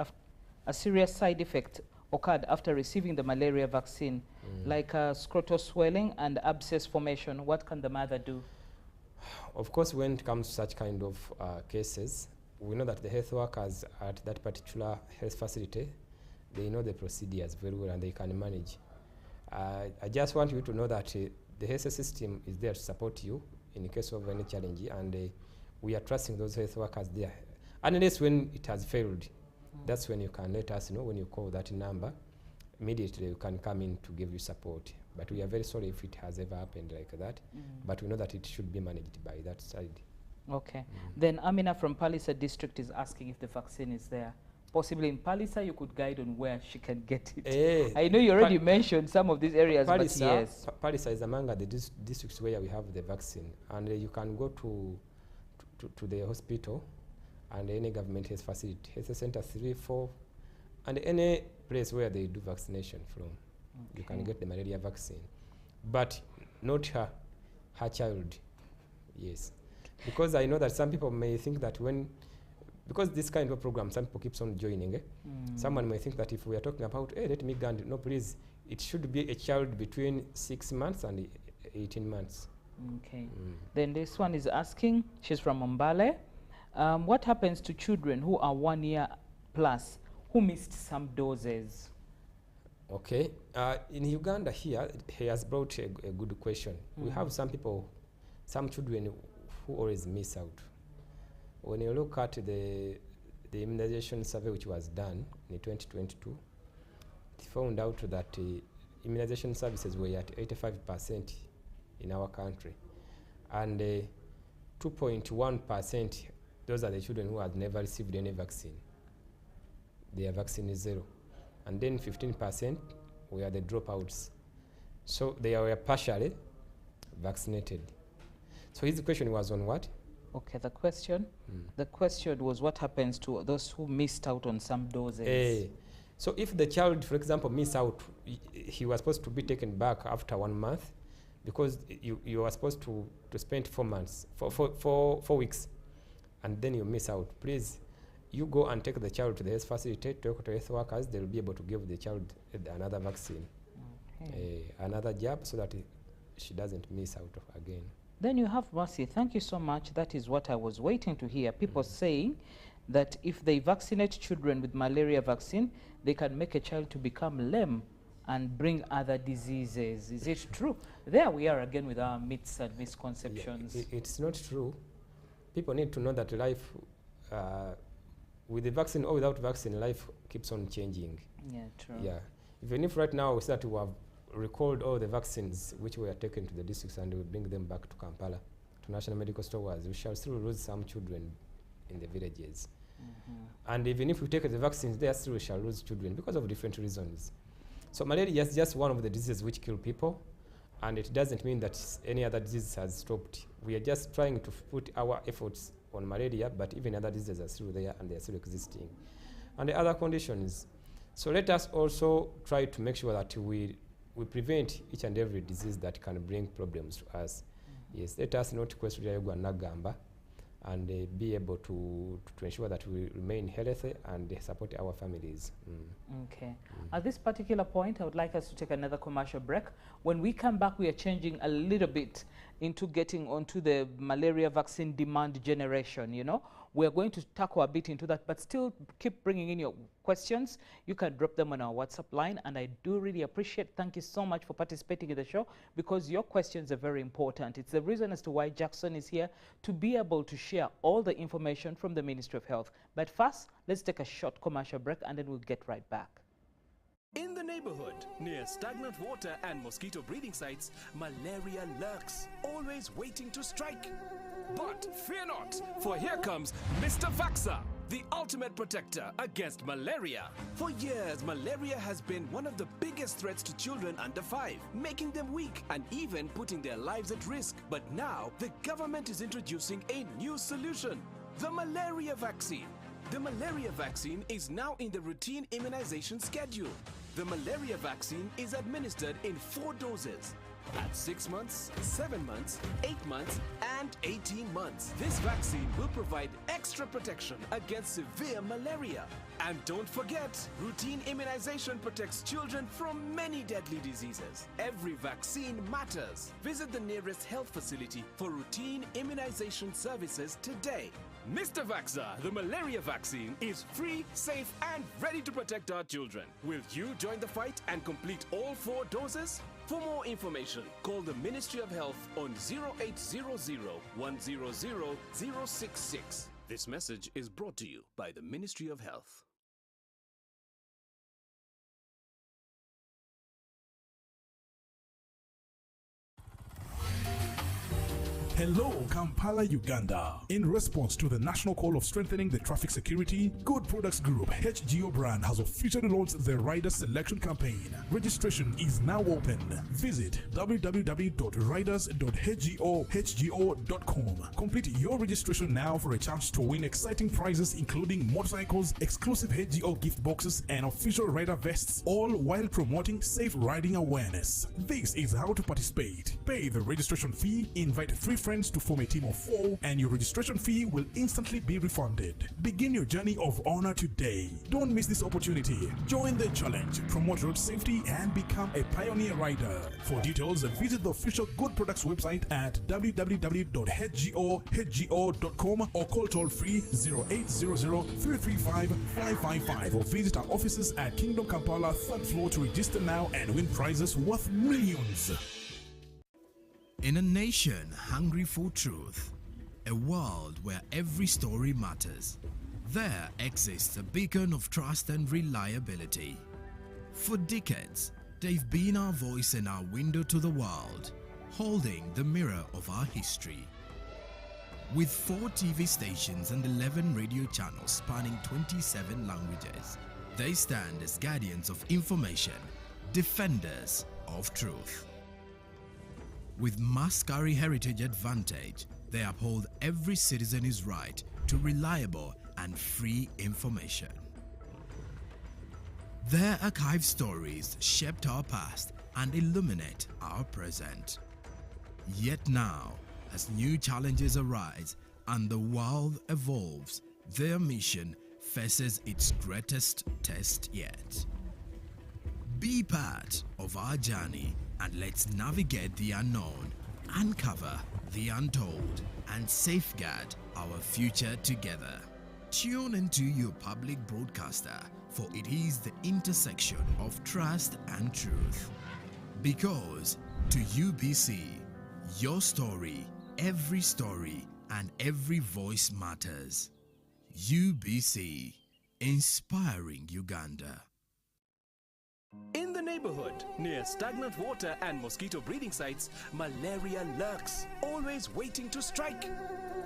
A serious side effect occurred after receiving the malaria vaccine, like scrotal swelling and abscess formation. What can the mother do? Of course, when it comes to such kind of cases, we know that the health workers at that particular health facility, they know the procedures very well and they can manage. I just want you to know that the health system is there to support you in case of any challenge, and we are trusting those health workers there. Unless when it has failed, that's when you can let us know. When you call that number, immediately you can come in to give you support. But we are very sorry if it has ever happened like that. But we know that it should be managed by that side. Okay. Then Amina from Palisa district is asking if the vaccine is there. Possibly in Palisa, you could guide on where she can get it. I know you already mentioned some of these areas, but yes. Palisa is among the districts where we have the vaccine. And you can go to the hospital and any government health facility, health center 3, 4, and any place where they do vaccination from. You can get the malaria vaccine, but not her child. Yes, because I know that some people may think that because this kind of program, some people keeps on joining. Someone may think that if we are talking about, hey, let me go, no, please, it should be a child between 6 months and 18 months. Okay. Then this one is asking, she's from Mbale, what happens to children who are 1 year plus who missed some doses? Okay. In Uganda here, he has brought a good question. We have some children who always miss out. When you look at the immunization survey which was done in 2022, it found out that immunization services were at 85% in our country. And 2.1%, those are the children who had never received any vaccine. Their vaccine is 0. And then 15% were the dropouts. So they were partially vaccinated. So his question was on what? Okay, the question was what happens to those who missed out on some doses? So if the child, for example, missed out, he was supposed to be taken back after 1 month, because you are supposed to spend 4 months, 4 weeks, and then you miss out. Please, you go and take the child to the health facility, talk to health workers, they'll be able to give the child another vaccine, another jab, so that she doesn't miss out again. Then you have Mercy. Thank you so much. That is what I was waiting to hear. People saying that if they vaccinate children with malaria vaccine, they can make a child to become lame and bring other diseases. Is it true? There we are again with our myths and misconceptions. Yeah, it's not true. People need to know that life, with the vaccine or without vaccine, life keeps on changing. Yeah, true. Yeah. Even if right now we start to have recalled all the vaccines which were taken to the districts and we bring them back to Kampala, to national medical stores, we shall still lose some children in the villages. And even if we take the vaccines, there still we shall lose children because of different reasons. So malaria is just one of the diseases which kill people, and it doesn't mean that any other disease has stopped. We are just trying to put our efforts on malaria, but even other diseases are still there and they are still existing. And the other conditions. So let us also try to make sure that we prevent each and every disease that can bring problems to us. Yes, let us not question Nagamba, and be able to ensure that we remain healthy and support our families. Okay. At this particular point, I would like us to take another commercial break. When we come back, we are changing a little bit into getting onto the malaria vaccine demand generation, you know. We're going to tackle a bit into that, but still keep bringing in your questions. You can drop them on our WhatsApp line, and I do really appreciate. Thank you so much for participating in the show, because your questions are very important. It's the reason as to why Jackson is here, to be able to share all the information from the Ministry of Health. But first, let's take a short commercial break, and then we'll get right back. In the neighborhood, near stagnant water and mosquito breeding sites, malaria lurks, always waiting to strike. But fear not, for here comes Mr. Vaxxer, the ultimate protector against malaria. For years, malaria has been one of the biggest threats to children under 5, making them weak and even putting their lives at risk. But now, the government is introducing a new solution, the malaria vaccine. The malaria vaccine is now in the routine immunization schedule. The malaria vaccine is administered in 4 doses. At 6 months, 7 months, 8 months, and 18 months. This vaccine will provide extra protection against severe malaria. And don't forget, routine immunization protects children from many deadly diseases. Every vaccine matters. Visit the nearest health facility for routine immunization services today. Mr. Vaxxer, the malaria vaccine is free, safe, and ready to protect our children. Will you join the fight and complete all 4 doses? For more information, call the Ministry of Health on 0800 100 066. This message is brought to you by the Ministry of Health. Hello, Kampala, Uganda. In response to the national call of strengthening the traffic security, Good Products Group HGO brand has officially launched the rider selection campaign. Registration is now open. Visit www.riders.hgo.com. Complete your registration now for a chance to win exciting prizes including motorcycles, exclusive HGO gift boxes, and official rider vests, all while promoting safe riding awareness. This is how to participate. Pay the registration fee, invite 3 friends to form a team of 4, and your registration fee will instantly be refunded. Begin your journey of honor today. Don't miss this opportunity. Join the challenge, promote road safety, and become a pioneer rider. For details, visit the official Good Products website at www.hgo.com or call toll free 0800-335-555 or visit our offices at Kingdom Kampala 3rd floor to register now and win prizes worth millions. In a nation hungry for truth, a world where every story matters, there exists a beacon of trust and reliability. For decades, they've been our voice and our window to the world, holding the mirror of our history. With 4 TV stations and 11 radio channels spanning 27 languages, they stand as guardians of information, defenders of truth. With Mascari Heritage Advantage, they uphold every citizen's right to reliable and free information. Their archived stories shaped our past and illuminate our present. Yet now, as new challenges arise and the world evolves, their mission faces its greatest test yet. Be part of our journey and let's navigate the unknown, uncover the untold, and safeguard our future together. Tune into your public broadcaster, for it is the intersection of trust and truth. Because to UBC, your story, and every voice matters. UBC, inspiring Uganda. In the neighborhood, near stagnant water and mosquito breeding sites, malaria lurks, always waiting to strike.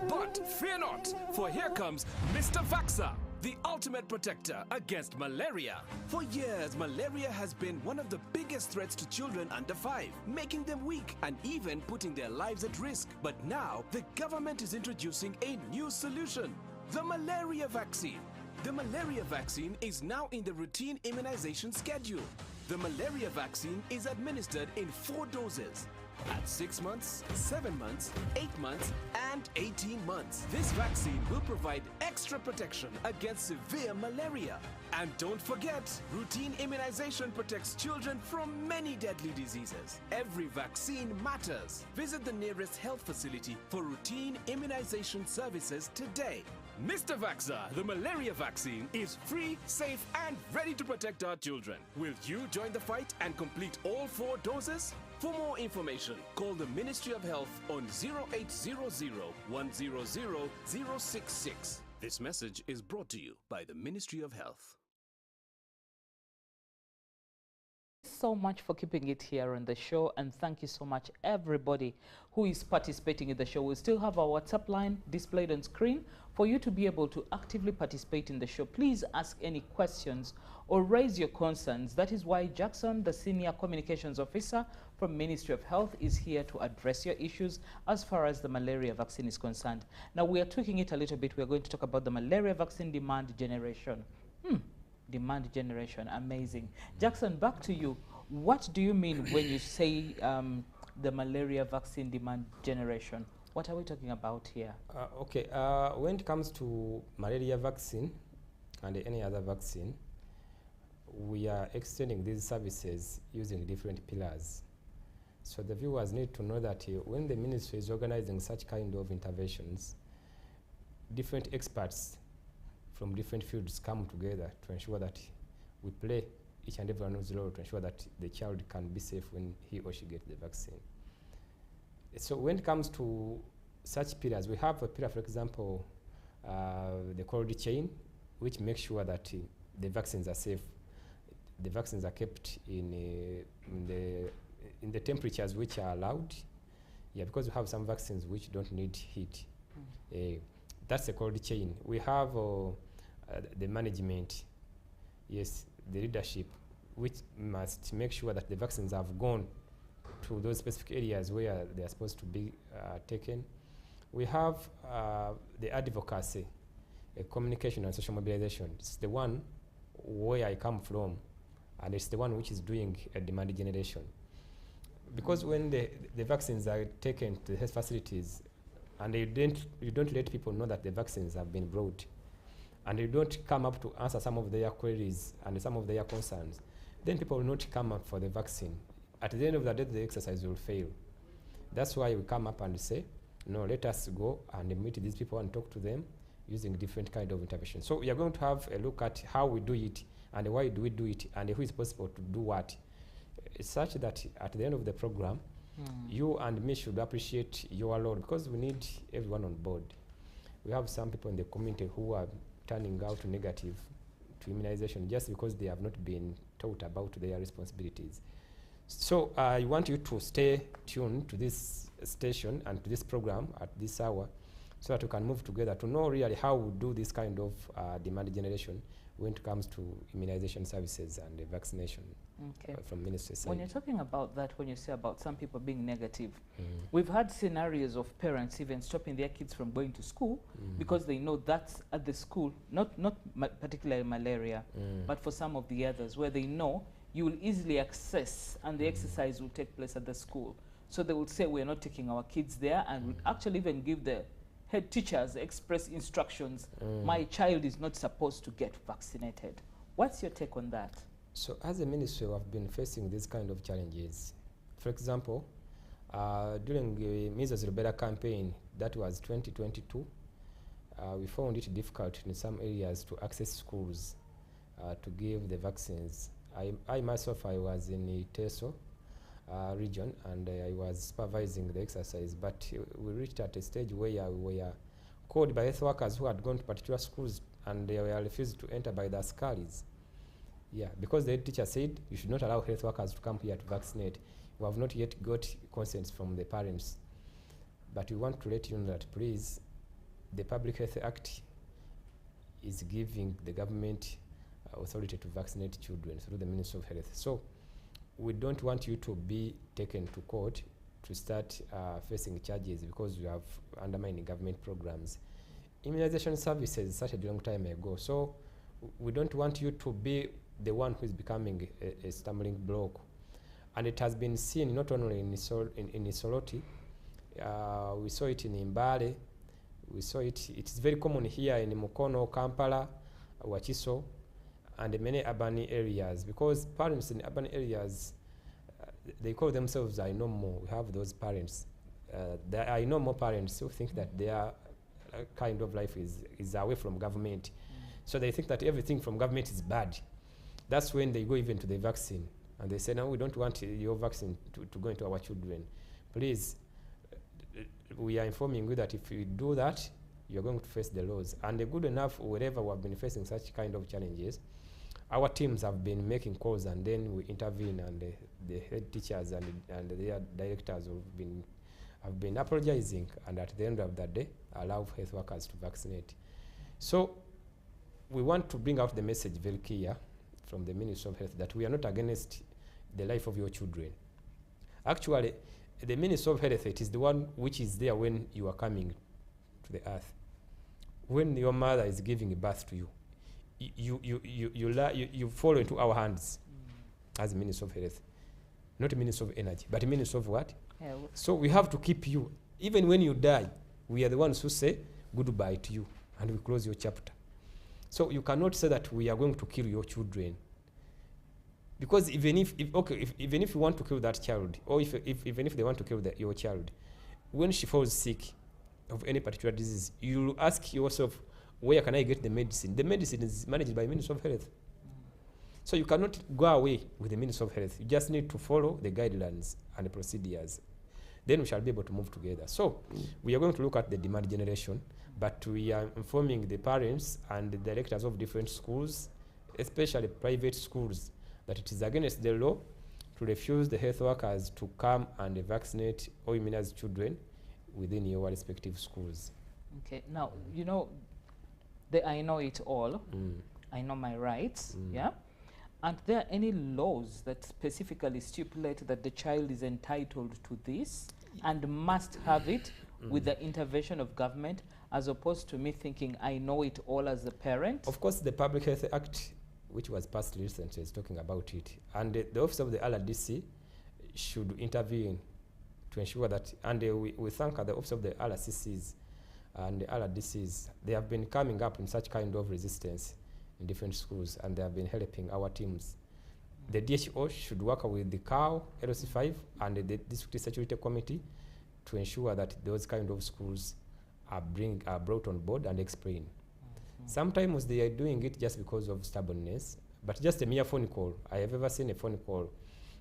But fear not, for here comes Mr. Vaxxer, the ultimate protector against malaria. For years, malaria has been one of the biggest threats to children under 5, making them weak and even putting their lives at risk. But now, the government is introducing a new solution, the malaria vaccine. The malaria vaccine is now in the routine immunization schedule. The malaria vaccine is administered in 4 doses at 6 months, 7 months, 8 months, and 18 months. This vaccine will provide extra protection against severe malaria. And don't forget, routine immunization protects children from many deadly diseases. Every vaccine matters. Visit the nearest health facility for routine immunization services today. Mr. Vaxxer, the malaria vaccine is free, safe, and ready to protect our children. Will you join the fight and complete all 4 doses? For more information, call the Ministry of Health on 0800 100 066. This message is brought to you by the Ministry of Health. So much for keeping it here on the show, and thank you so much everybody who is participating in the show. We still have our WhatsApp line displayed on screen for you to be able to actively participate in the show. Please ask any questions or raise your concerns. That is why Jackson, the Senior Communications Officer from Ministry of Health, is here to address your issues as far as the malaria vaccine is concerned. Now, we are tweaking it a little bit. We are going to talk about the malaria vaccine demand generation. Demand generation, amazing. Jackson, back to you. What do you mean when you say the malaria vaccine demand generation? What are we talking about here? When it comes to malaria vaccine and any other vaccine, we are extending these services using different pillars. So the viewers need to know that when the ministry is organizing such kind of interventions, different experts from different fields come together to ensure that we play each and every one's role to ensure that the child can be safe when he or she gets the vaccine. So when it comes to such pillars, we have a pillar, for example, the cold chain, which makes sure that the vaccines are safe. The vaccines are kept in the temperatures which are allowed. Yeah, because we have some vaccines which don't need heat. That's a cold chain. We have the management, yes, the leadership, which must make sure that the vaccines have gone to those specific areas where they are supposed to be taken. We have the advocacy, communication and social mobilization. It's the one where I come from, and it's the one which is doing demand generation. Because when the vaccines are taken to the health facilities, and you don't let people know that the vaccines have been brought, and you don't come up to answer some of their queries and some of their concerns, then people will not come up for the vaccine. At the end of the day, the exercise will fail. That's why we come up and say, no, let us go and meet these people and talk to them using different kind of intervention. So we are going to have a look at how we do it and why do we do it and who is possible to do what. It's such that at the end of the program, you and me should appreciate your role, because we need everyone on board. We have some people in the community who are turning out negative to immunization just because they have not been taught about their responsibilities. So I want you to stay tuned to this station and to this program at this hour, so that we can move together to know really how we do this kind of demand generation when it comes to immunization services and vaccination from ministry side. When you're talking about that, when you say about some people being negative, we've had scenarios of parents even stopping their kids from going to school because they know that's at the school, not particularly malaria, but for some of the others where they know you will easily access and the exercise will take place at the school. So they will say, we're not taking our kids there, and would actually even give the head teachers express instructions, my child is not supposed to get vaccinated. What's your take on that? So as a ministry, we have been facing these kind of challenges. For example, during the measles rubella campaign, that was 2022, we found it difficult in some areas to access schools to give the vaccines. I myself, I was in the Teso region, and I was supervising the exercise, but we reached at a stage where we were called by health workers who had gone to particular schools, and they were refused to enter by the askaris. Yeah, because the head teacher said you should not allow health workers to come here to vaccinate. We have not yet got consent from the parents, but we want to let you know that please, the Public Health Act is giving the government authority to vaccinate children through the Ministry of Health. So we don't want you to be taken to court to start facing charges because you have undermined government programs. Immunization services started a long time ago, so we don't want you to be the one who is becoming a stumbling block. And it has been seen not only in Isoloti, we saw it in Mbale, we saw it, it's very common here in Mukono, Kampala, Wachiso, and many urban areas, because parents in urban areas, they call themselves I know more. We have those parents. I know more parents who think that their kind of life is away from government. So they think that everything from government is bad. That's when they go even to the vaccine. And they say, no, we don't want your vaccine to go into our children. Please, we are informing you that if you do that, you're going to face the laws. And good enough, wherever we have been facing such kind of challenges, our teams have been making calls, and then we intervene, and the head teachers and their directors have been apologizing, and at the end of the day, allow health workers to vaccinate. So we want to bring out the message very clear from the Ministry of Health that we are not against the life of your children. Actually, the Ministry of Health, it is the one which is there when you are coming to the earth. When your mother is giving birth to you, you fall into our hands as Minister of Health, not Minister of Energy, but Minister of what? Health. So we have to keep you. Even when you die, we are the ones who say goodbye to you, and we close your chapter. So you cannot say that we are going to kill your children, because even if you want to kill that child, or even if they want to kill your child, when she falls sick of any particular disease, you ask yourself, where can I get the medicine? The medicine is managed by Ministry of Health. So you cannot go away with the Ministry of Health. You just need to follow the guidelines and the procedures. Then we shall be able to move together. So we are going to look at the demand generation, but we are informing the parents and the directors of different schools, especially private schools, that it is against the law to refuse the health workers to come and vaccinate or immunize children within your respective schools. Okay, now, you know, I know it all. I know my rights, yeah? Aren't there any laws that specifically stipulate that the child is entitled to this and must have it with the intervention of government, as opposed to me thinking I know it all as a parent? Of course, the Public Health Act, which was passed recently, is talking about it. And the Office of the RDC should intervene to ensure that, and we thank the Office of the RCCs and the RDCs. They have been coming up in such kind of resistance in different schools, and they have been helping our teams. The DHO should work with the COW, LC5, and the District Security Committee to ensure that those kind of schools are brought on board and explained. Sometimes they are doing it just because of stubbornness, but just a mere phone call. I have ever seen a phone call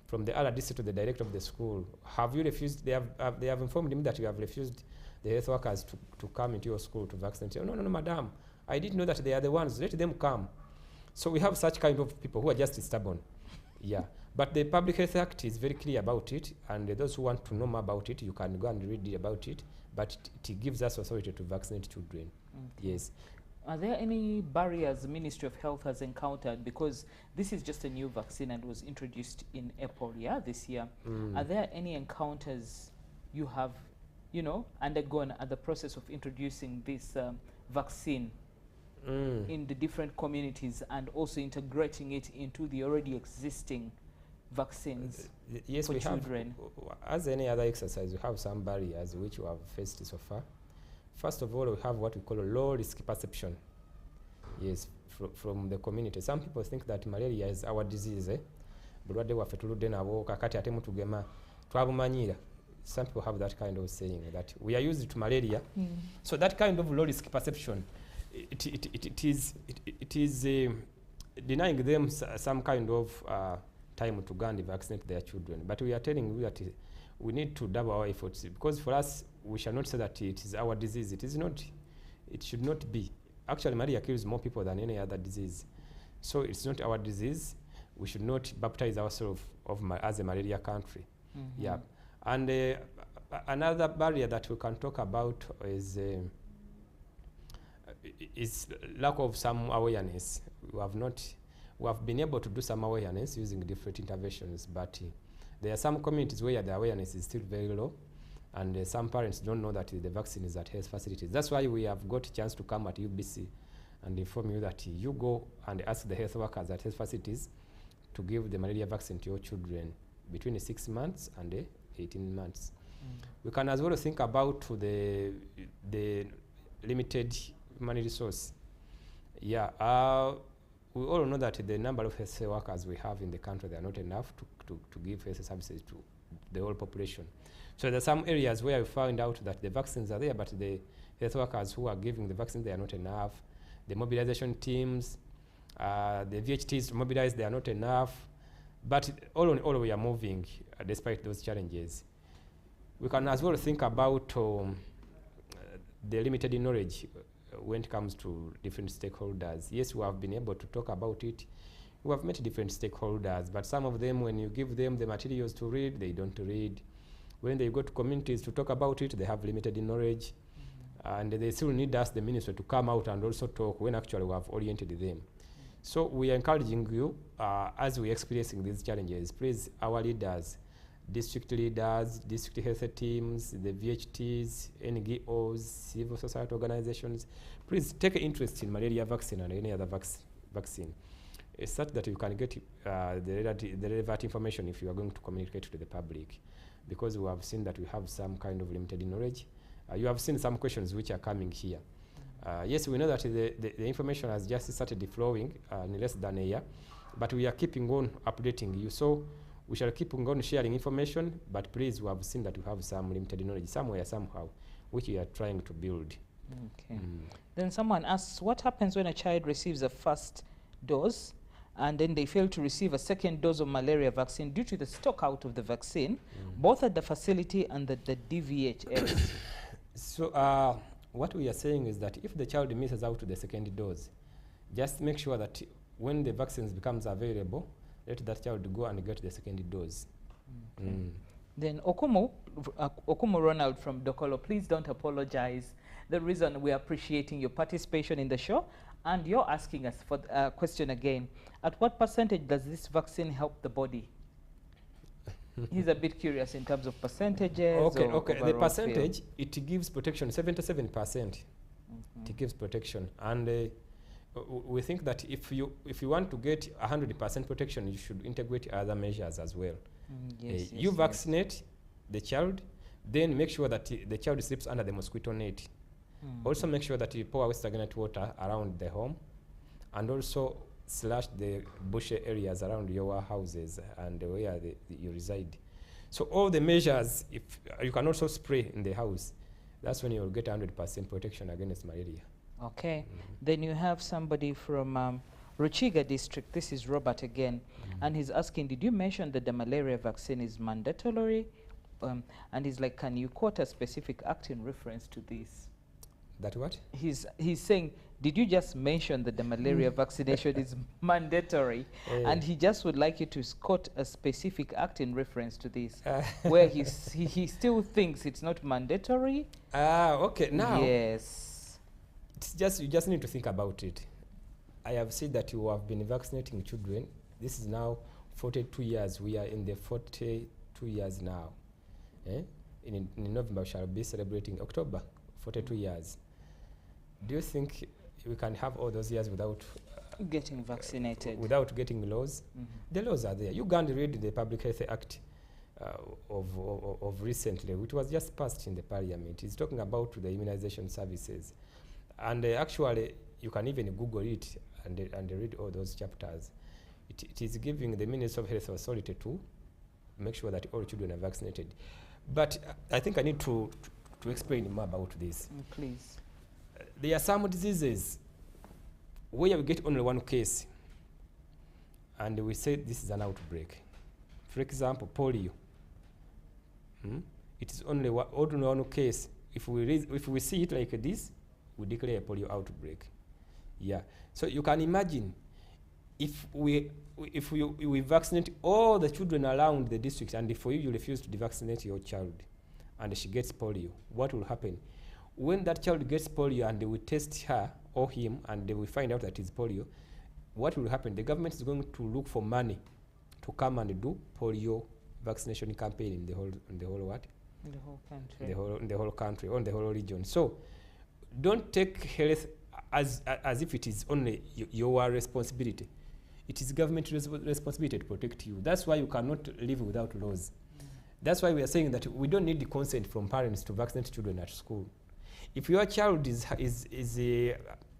from the RDC to the director of the school. Have you refused? They have informed me that you have refused the health workers to come into your school to vaccinate. Oh, no, madam. I didn't know that they are the ones. Let them come. So we have such kind of people who are just stubborn. Yeah. But the Public Health Act is very clear about it, and those who want to know more about it, you can go and read about it. But it gives us authority to vaccinate children. Yes. Are there any barriers the Ministry of Health has encountered? Because this is just a new vaccine and was introduced in April, this year. Are there any encounters you have, you know, undergone at the process of introducing this vaccine in the different communities and also integrating it into the already existing vaccines yes, for we children? Have, as any other exercise, we have some barriers which we have faced so far. First of all, we have what we call a low-risk perception. Yes, from the community. Some people think that malaria is our disease. Bulwadde waffe tuludde nabo kakati ate mutugema twabumanyira. Some people have that kind of saying that we are used to malaria. So that kind of low-risk perception, it is denying them some kind of time to go and vaccinate their children. But we are telling you that we need to double our efforts, because for us, we shall not say that it is our disease. It is not. It should not be. Actually, malaria kills more people than any other disease. So it's not our disease. We should not baptize ourselves as a malaria country. Yeah. And another barrier that we can talk about is lack of some awareness. We have been able to do some awareness using different interventions, but there are some communities where the awareness is still very low, and some parents don't know that the vaccine is at health facilities. That's why we have got a chance to come at UBC and inform you that you go and ask the health workers at health facilities to give the malaria vaccine to your children between 6 months and 18 months. We can as well think about the limited money resource. Yeah, we all know that the number of health workers we have in the country, they are not enough to give health services to the whole population. So there are some areas where we found out that the vaccines are there, but the health workers who are giving the vaccine, they are not enough. The mobilization teams, the VHTs to mobilize, they are not enough. But all in all, we are moving despite those challenges. We can as well think about the limited knowledge when it comes to different stakeholders. Yes, we have been able to talk about it. We have met different stakeholders, but some of them, when you give them the materials to read, they don't read. When they go to communities to talk about it, they have limited knowledge. And they still need us, the ministry, to come out and also talk when actually we have oriented them. So we are encouraging you, as we are experiencing these challenges, please, our leaders, district leaders, district health teams, the VHTs, NGOs, civil society organizations, please take an interest in malaria vaccine and any other vaccine, such that you can get the relevant information if you are going to communicate to the public, because we have seen that we have some kind of limited knowledge. You have seen some questions which are coming here. Yes, we know that the information has just started flowing in less than a year, but we are keeping on updating you. So we shall keep on sharing information, but please, we have seen that we have some limited knowledge somewhere, somehow, which we are trying to build. Okay. Then someone asks, what happens when a child receives a first dose and then they fail to receive a second dose of malaria vaccine due to the stock out of the vaccine, both at the facility and at the DVHS? So what we are saying is that if the child misses out to the second dose, just make sure that when the vaccines becomes available, let that child go and get the second dose. Then Okumu Ronald from Dokolo, please don't apologize. The reason we're appreciating your participation in the show, and you're asking us for a question again. At what percentage does this vaccine help the body? He's a bit curious in terms of percentages. Okay. The percentage, it gives protection, 77%. It gives protection. And we think that if you want to get 100% protection, you should integrate other measures as well. You vaccinate the child, then make sure that the child sleeps under the mosquito net. Also make sure that you pour stagnant water around the home, and also slash the bushy areas around your houses and where you reside. So all the measures, if you can also spray in the house, that's when you'll get 100% protection against malaria. Okay. Then you have somebody from Ruchiga district. This is Robert again, and he's asking, did you mention that the malaria vaccine is mandatory? And he's like, can you quote a specific act in reference to this? That what? He's saying, did you just mention that the malaria vaccination is mandatory? And he just would like you to quote a specific act in reference to this, where he still thinks it's not mandatory. Okay. Now, yes, it's just, you just need to think about it. I have said that you have been vaccinating children. This is now 42 years. We are in the 42 years now. In November, we shall be celebrating October, 42 years. Do you think we can have all those years without getting vaccinated? Without getting laws? The laws are there. You can't read the Public Health Act of recently, which was just passed in the Parliament. It's talking about the immunization services. And actually, you can even Google it and read all those chapters. It is giving the Minister of Health authority to make sure that all children are vaccinated. But I think I need to explain more about this. Please. There are some diseases where we get only one case, and we say this is an outbreak. For example, polio. It is only one case. If we see it like this, we declare a polio outbreak. Yeah. So you can imagine if we vaccinate all the children around the district, and if you refuse to vaccinate your child, and she gets polio, what will happen? When that child gets polio and we test her or him and we find out that it's polio, what will happen? The government is going to look for money to come and do polio vaccination campaign in the whole what? In the whole country. In the whole country, or in the whole region. So don't take health as if it is only your responsibility. It is government responsibility to protect you. That's why you cannot live without laws. That's why we are saying that we don't need the consent from parents to vaccinate children at school. If your child is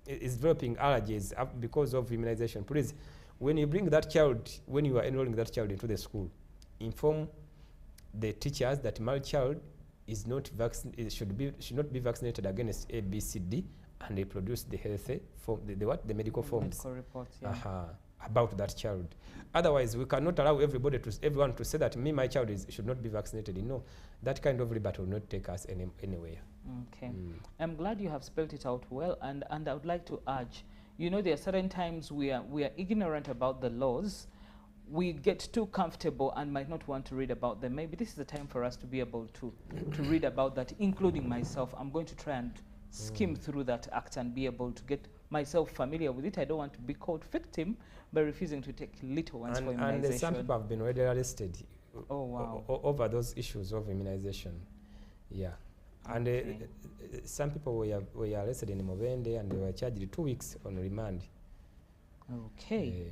developing allergies because of immunization, please, when you bring that child, when you are enrolling that child into the school, inform the teachers that my child is not should not be vaccinated against A, B, C, D, and they produce the health form, the medical forms. Medical reports, yeah. About that child. Otherwise, we cannot allow everyone to say that my child should not be vaccinated. No, that kind of liberty will not take us anywhere. Okay. I'm glad you have spelled it out well, and I would like to urge, you know, there are certain times we are ignorant about the laws. We get too comfortable and might not want to read about them. Maybe this is the time for us to be able to read about that, including myself. I'm going to try and skim through that act and be able to get myself familiar with it. I don't want to be called victim by refusing to take little ones for immunization. And some people have been already arrested over those issues of immunization. Yeah. And some people were arrested in Movende and they were charged 2 weeks on remand. Okay.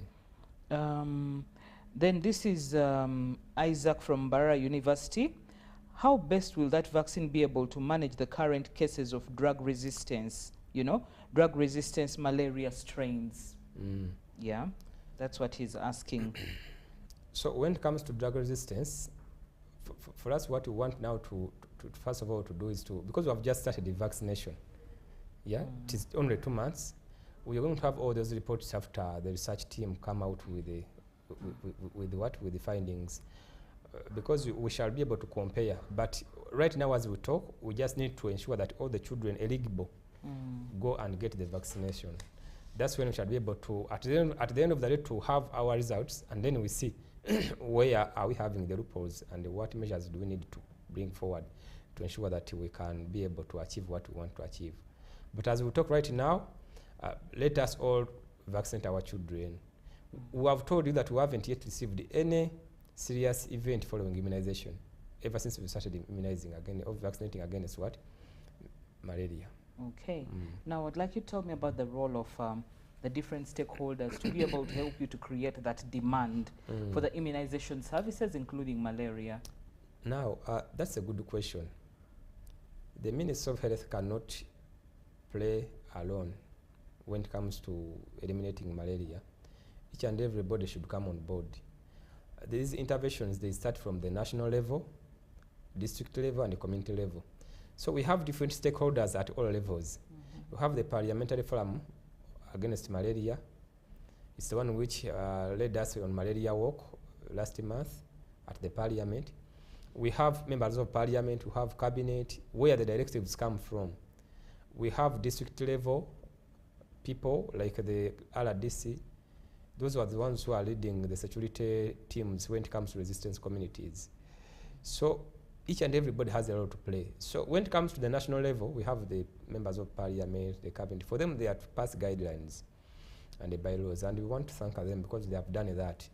Then this is Isaac from Barra University. How best will that vaccine be able to manage the current cases of drug resistance, drug resistance malaria strains? Yeah, that's what he's asking. So when it comes to drug resistance, for us what we want now to first of all to do is because we have just started the vaccination, it is only 2 months, we are going to have all those reports after the research team come out with the findings, because we shall be able to compare. But right now as we talk, we just need to ensure that all the children eligible go and get the vaccination. That's when we shall be able to, at the end of the day, to have our results, and then we see where are we having the loopholes and what measures do we need to bring forward to ensure that we can be able to achieve what we want to achieve. But as we talk right now, let us all vaccinate our children. We have told you that we haven't yet received any serious event following immunization, ever since we started immunizing again, or vaccinating against what? Malaria. Okay. Now I'd like you to tell me about the role of the different stakeholders to be able to help you to create that demand for the immunization services, including malaria. Now, that's a good question. The Ministry of Health cannot play alone when it comes to eliminating malaria. Each and everybody should come on board. These interventions, they start from the national level, district level, and the community level. So we have different stakeholders at all levels. We have the Parliamentary Forum Against Malaria. It's the one which led us on malaria walk last month at the Parliament. We have members of Parliament, we have Cabinet, where the directives come from. We have district level people like the RDC. Those are the ones who are leading the security teams when it comes to resistance communities. So each and everybody has a role to play. So when it comes to the national level, we have the members of Parliament, the Cabinet. For them, they have to pass guidelines and the bylaws, and we want to thank them because they have done that.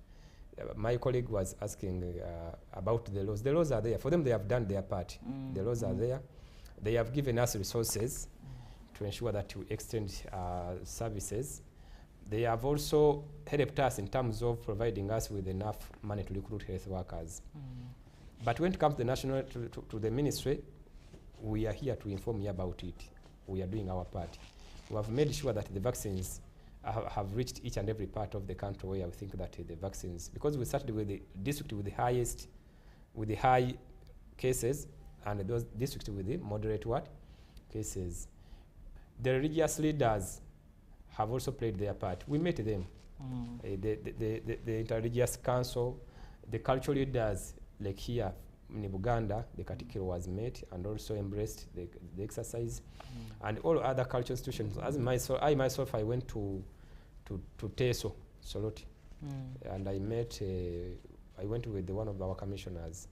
My colleague was asking about the laws. The laws are there. For them, they have done their part. The laws are there. They have given us resources to ensure that we extend services. They have also helped us in terms of providing us with enough money to recruit health workers. But when it comes to the national, to the ministry, we are here to inform you about it. We are doing our part. We have made sure that the vaccines have reached each and every part of the country where we think that the vaccines, because we started with the district with the high cases, and those districts with the moderate cases. The religious leaders have also played their part. We met them. The Interreligious Council, the cultural leaders, like here in Buganda, the Katikiro was met and also embraced the exercise, and all other cultural institutions. As I myself, I went to Teso, Soloti, and I went with one of our commissioners,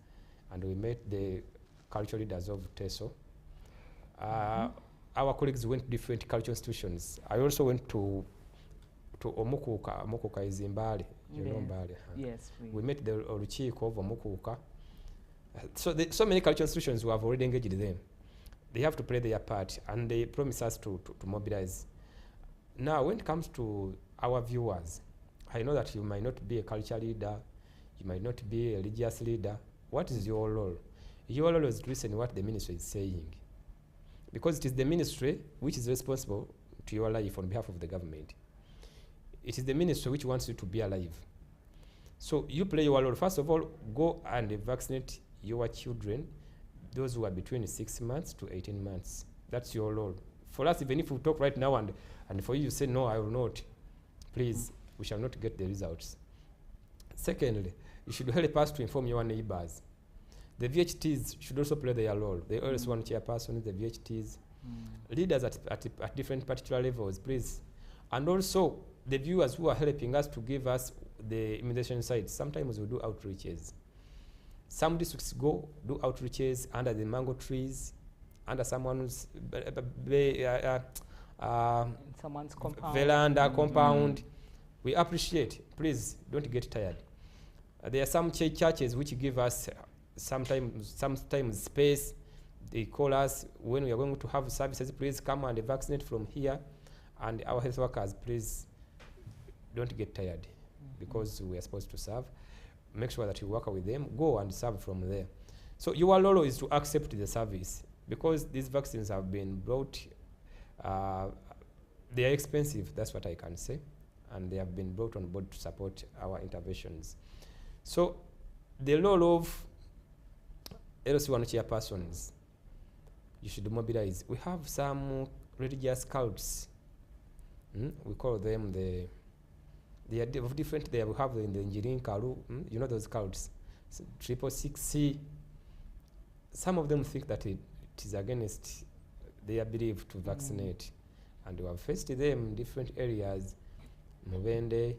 and we met the cultural leaders of Teso. Our colleagues went to different cultural institutions. I also went to Omukuka. Omukuka is in Mbale. You know Mbale. Yes. We met the Olukiiko of Omukuka. So many cultural institutions who have already engaged them. They have to play their part, and they promise us to mobilize. Now, when it comes to our viewers, I know that you might not be a cultural leader, you might not be a religious leader. What is your role? Your role is to listen to what the ministry is saying, because it is the ministry which is responsible to your life on behalf of the government. It is the ministry which wants you to be alive. So you play your role. First of all, go and vaccinate your children, those who are between 6 months to 18 months. That's your role. For us, even if we talk right now and for you say, no, I will not, please, we shall not get the results. Secondly, you should help us to inform your neighbors. The VHTs should also play their role. The OS1 chairpersons, the VHTs, leaders at different particular levels, please. And also, the viewers who are helping us to give us the immunization sites. Sometimes we do outreaches. Some districts do outreaches under the mango trees, under someone's compound. Veranda compound. We appreciate. Please don't get tired. There are some churches which give us sometimes space. They call us when we are going to have services. Please come and vaccinate from here. And our health workers, please don't get tired, because we are supposed to serve. Make sure that you work with them. Go and serve from there. So your role is to accept the service, because these vaccines have been brought. They are expensive. That's what I can say, and they have been brought on board to support our interventions. So the role of LC1 chairpersons, you should mobilize. We have some religious cults. We call them they are of different. They we have in the Njirin Kalu. You know those cults, 666C. Some of them think that it is against their belief to vaccinate, and we have faced them in different areas. Mubende,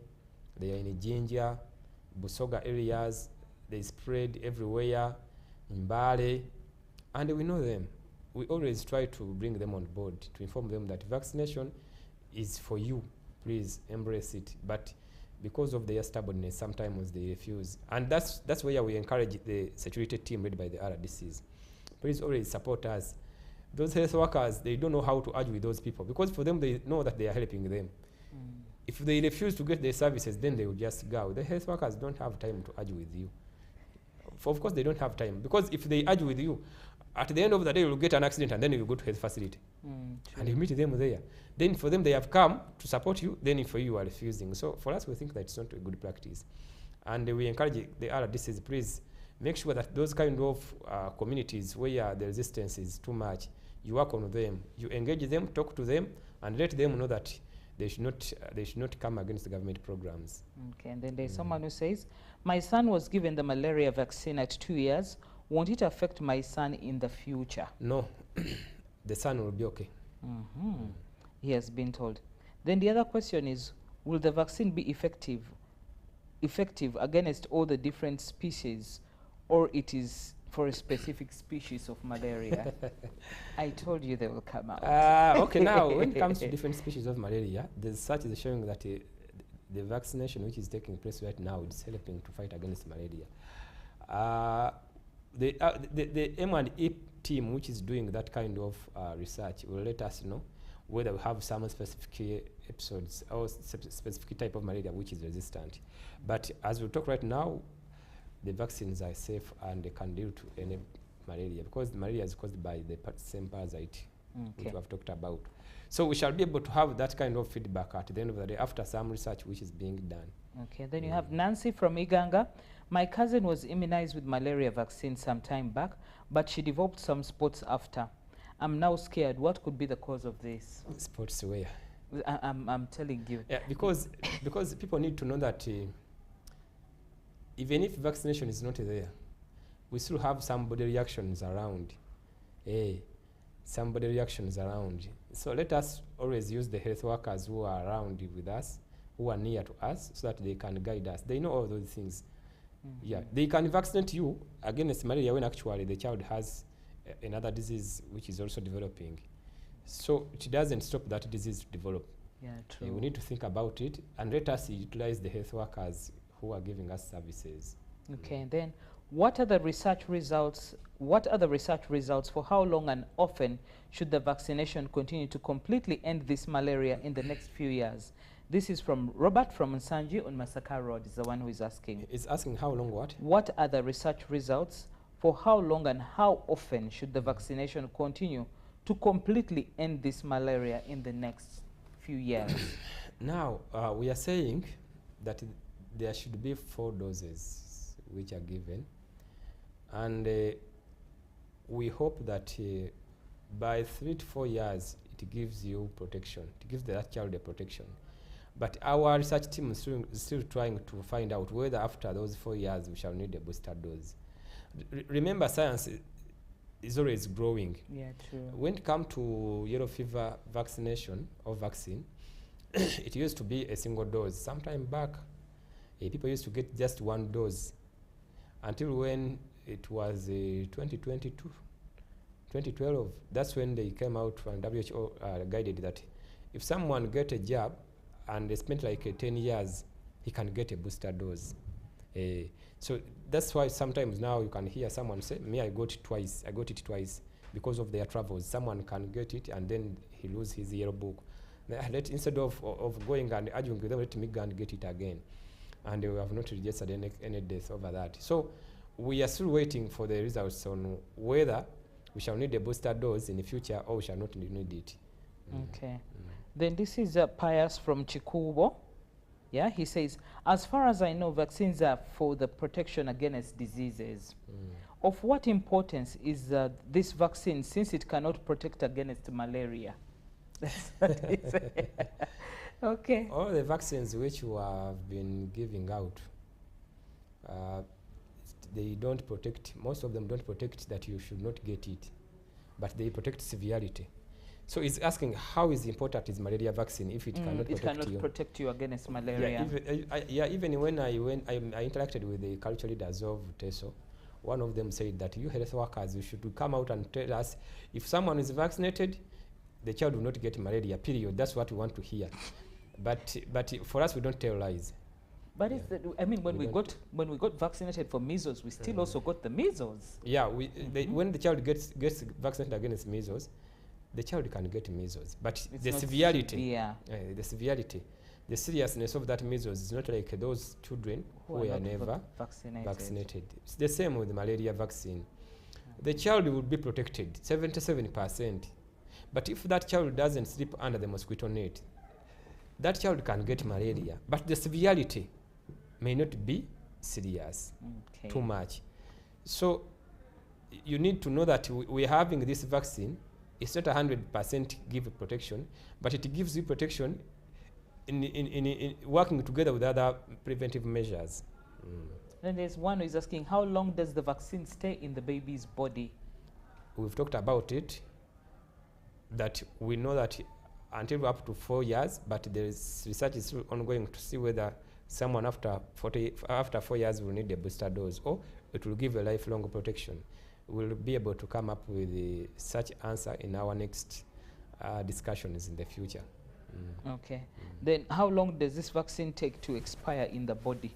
they are in Jinja, Busoga areas, they spread everywhere, in Mbale, and we know them. We always try to bring them on board, to inform them that vaccination is for you, please embrace it. But because of their stubbornness, sometimes they refuse. And that's where we encourage the security team led by the RDCs. Please always support us. Those health workers, they don't know how to argue with those people, because for them, they know that they are helping them. If they refuse to get their services, then they will just go. The health workers don't have time to argue with you. Of course, they don't have time, because if they argue with you, at the end of the day, you'll get an accident, and then you go to health facility. And you meet them there. Then for them, they have come to support you, then for you are refusing. So for us, we think that it's not a good practice. And we encourage the RDCs, please make sure that those kind of communities where the resistance is too much, you work on them, you engage them, talk to them, and let them know that they should not come against the government programs. Okay, and then there's someone who says, my son was given the malaria vaccine at 2 years. Won't it affect my son in the future? No, the son will be okay. He has been told. Then the other question is, will the vaccine be effective against all the different species, or it is for a specific species of malaria? I told you they will come out. Okay, now when it comes to different species of malaria, the research is showing that the vaccination which is taking place right now is helping to fight against malaria. The M&E team which is doing that kind of research will let us know whether we have some specific episodes or specific type of malaria which is resistant. But as we talk right now, the vaccines are safe and they can deal to any malaria, because the malaria is caused by the same parasite which we have talked about. So we shall be able to have that kind of feedback at the end of the day after some research which is being done. Okay, then you have Nancy from Iganga. My cousin was immunized with malaria vaccine some time back, but she developed some spots after. I'm now scared. What could be the cause of this? Spots where? I'm telling you. Yeah, because people need to know that even if vaccination is not there, we still have some body reactions around. Some body reactions around. So let us always use the health workers who are around with us, who are near to us, so that they can guide us. They know all those things. Yeah, they can vaccinate you against malaria when actually the child has another disease which is also developing. So it doesn't stop that disease to develop. Yeah, true. We need to think about it and let us utilize the health workers who are giving us services. Okay, then what are the research results? What are the research results for how long and often should the vaccination continue to completely end this malaria in the next few years? This is from Robert from Nsanji on Masaka Road, is the one who is asking. It's asking how long what? What are the research results for how long and how often should the vaccination continue to completely end this malaria in the next few years? Now, we are saying that there should be 4 doses which are given. And we hope that by 3 to 4 years, it gives you protection. It gives that child a protection. But our research team is still trying to find out whether after those 4 years we shall need a booster dose. Remember, science is always growing. Yeah, true. When it comes to yellow fever vaccination or vaccine, it used to be a single dose. Sometime back, people used to get just 1 dose until when it was 2022, 2012. That's when they came out and WHO guided that if someone get a jab and they spent like 10 years, he can get a booster dose. So that's why sometimes now you can hear someone say, me, I got it twice because of their travels. Someone can get it and then he lose his yellow book. Instead of going and arguing with them, let me go and get it again. And we have not registered any death over that. So we are still waiting for the results on whether we shall need a booster dose in the future or we shall not need it. Okay. Then this is Pius from Chikubo. Yeah, he says, as far as I know, vaccines are for the protection against diseases. Of what importance is this vaccine since it cannot protect against malaria? That's what he said. Okay. All the vaccines which we have been giving out, they don't protect, most of them don't protect that you should not get it, but they protect severity. So it's asking how is important is malaria vaccine if it cannot protect you? Protect you against malaria. Even when I interacted with the culture leaders of TESO, one of them said that you health workers, you should come out and tell us if someone is vaccinated, the child will not get malaria, period. That's what we want to hear. But for us, we don't tell lies. But I mean, when we got vaccinated for measles, we still also got the measles. Yeah, when the child gets vaccinated against measles, the child can get measles, but It's the not severity, severe. the seriousness of that measles is not like those children who were never vaccinated. It's the same with the malaria vaccine. The child will be protected 77%, but if that child doesn't sleep under the mosquito net, that child can get malaria, but the severity may not be serious too much. So you need to know that we're having this vaccine. It's not 100% give protection, but it gives you protection in working together with other preventive measures. Then there's one who is asking, how long does the vaccine stay in the baby's body? We've talked about it, that we know that until up to 4 years, but there is research is still ongoing to see whether someone after 4 years will need a booster dose, or it will give a lifelong protection. We'll be able to come up with such answer in our next discussions in the future. Okay. Then how long does this vaccine take to expire in the body?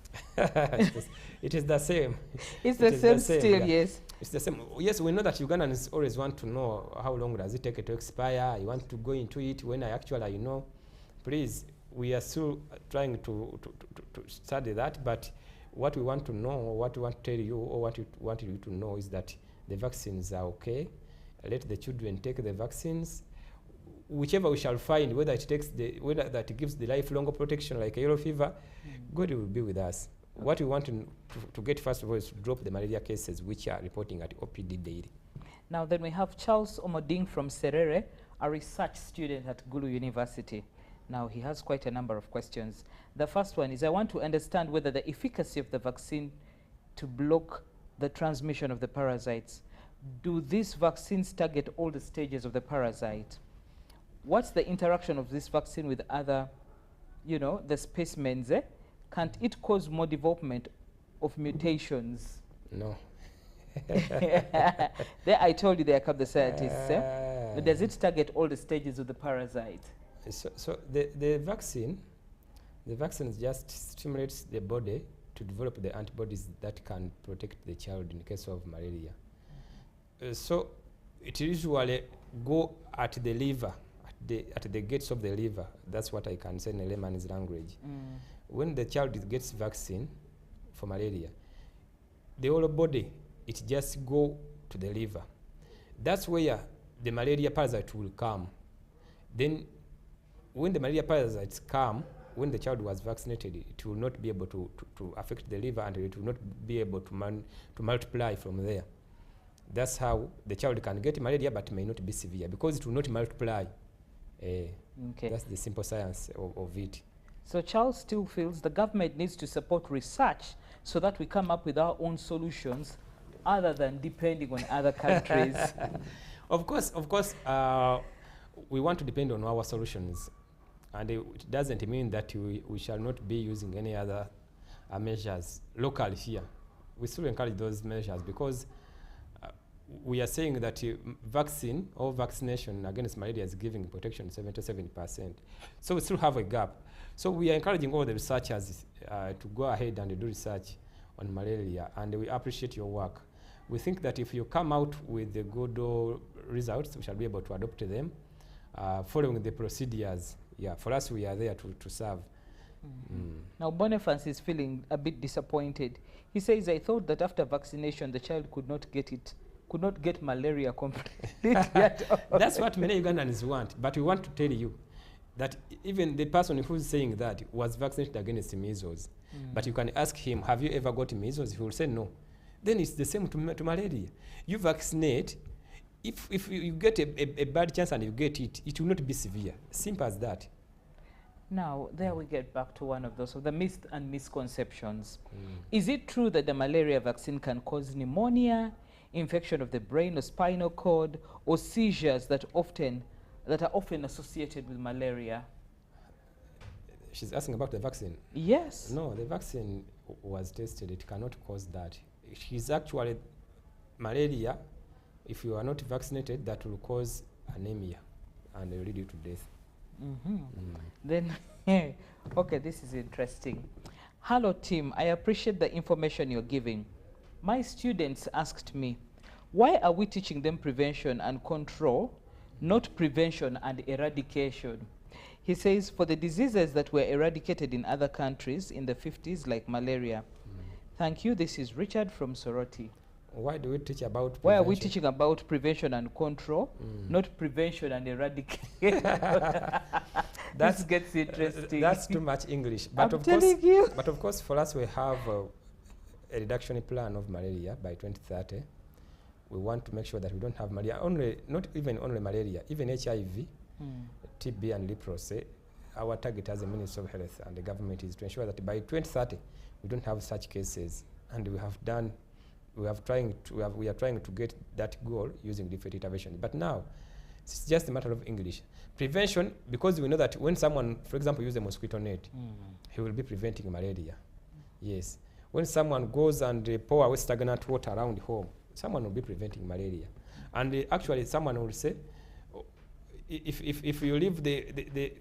It is the same. It's the same still, yes. It's the same. Yes, we know that Ugandans always want to know how long does it take to expire. You want to go into it when you know. Please, we are still trying to study that, but what we want to know, what we want to tell you, or what we want you to know is that the vaccines are okay. Let the children take the vaccines. Whichever we shall find, whether that gives the lifelong protection like yellow fever, God will be with us. What we want to get first of all is to drop the malaria cases which are reporting at OPD daily. Now then we have Charles Omoding from Serere, a research student at Gulu University. Now he has quite a number of questions. The first one is, I want to understand whether the efficacy of the vaccine to block the transmission of the parasites. Do these vaccines target all the stages of the parasite? What's the interaction of this vaccine with other, the specimens? Can't it cause more development of mutations? No. There I told you there come the scientists. Does it target all the stages of the parasite? So the vaccine just stimulates the body to develop the antibodies that can protect the child in case of malaria. So it usually go at the liver, at the gates of the liver. That's what I can say in a layman's language. When the child gets vaccine for malaria, the whole body, it just go to the liver. That's where the malaria parasite will come. Then when the malaria parasites come, when the child was vaccinated, it will not be able to affect the liver, and it will not be able to multiply from there. That's how the child can get malaria but may not be severe, because it will not multiply. Okay. That's the simple science of it. So Charles still feels the government needs to support research so that we come up with our own solutions other than depending on other countries. Of course, we want to depend on our solutions. And it doesn't mean that we shall not be using any other measures locally here. We still encourage those measures, because we are saying that vaccine or vaccination against malaria is giving protection 77%. So we still have a gap. So we are encouraging all the researchers to go ahead and do research on malaria, and we appreciate your work. We think that if you come out with the good results, we shall be able to adopt them, following the procedures. Yeah, for us, we are there to serve. Now, Boniface is feeling a bit disappointed. He says, I thought that after vaccination, the child could not get malaria completely at all. That's what many Ugandans want. But we want to tell you that even the person who's saying that was vaccinated against measles. But you can ask him, have you ever got measles? He will say no. Then it's the same to malaria. You vaccinate. If you get a bad chance and you get it, it will not be severe. Simple as that. Now, there we get back to one of those, the myths and misconceptions. Is it true that the malaria vaccine can cause pneumonia, infection of the brain or spinal cord, or seizures that often that are often associated with malaria? She's asking about the vaccine. Yes. No, the vaccine was tested. It cannot cause that. She's actually malaria. If you are not vaccinated, that will cause anemia and will lead you to death. Then, okay, this is interesting. Hello, team. I appreciate the information you're giving. My students asked me, why are we teaching them prevention and control, not prevention and eradication? He says, for the diseases that were eradicated in other countries in the 50s, like malaria. Thank you. This is Richard from Soroti. Why do we teach about prevention? Why are we teaching about prevention and control, not prevention and eradication? This gets interesting. That's too much English. But I'm telling you. But of course, for us, we have a reduction plan of malaria by 2030. We want to make sure that we don't have malaria, not even only malaria, even HIV, TB and leprosy. Our target as a Ministry of Health and the government is to ensure that by 2030, we don't have such cases. And we are trying to get that goal using different interventions. But now, it's just a matter of English. Prevention, because we know that when someone, for example, uses a mosquito net, he will be preventing malaria. Yes. When someone goes and pour away stagnant water around home, someone will be preventing malaria. And actually, someone will say, if you leave the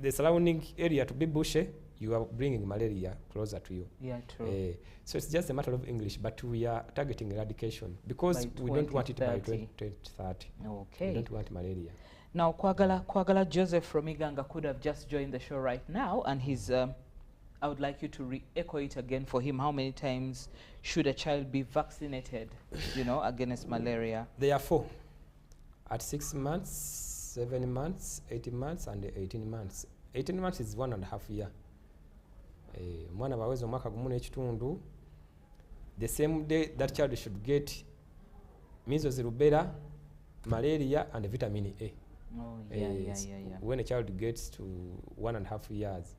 surrounding area to be bushy, you are bringing malaria closer to you. Yeah, true. So it's just a matter of English, but we are targeting eradication because we don't want it by 2030. Okay. We don't want malaria. Now, Kwagala Joseph from Iganga could have just joined the show right now, and he's, I would like you to re-echo it again for him. How many times should a child be vaccinated, against malaria? There are 4. At 6 months, 7 months, 18 months, and 18 months. 18 months is 1.5 years. Mwana baweza omwaka gumu n'ekitundu, the same day that child should get measles, rubella, malaria, and vitamin A. Oh, yeah. When a child gets to 1.5 years.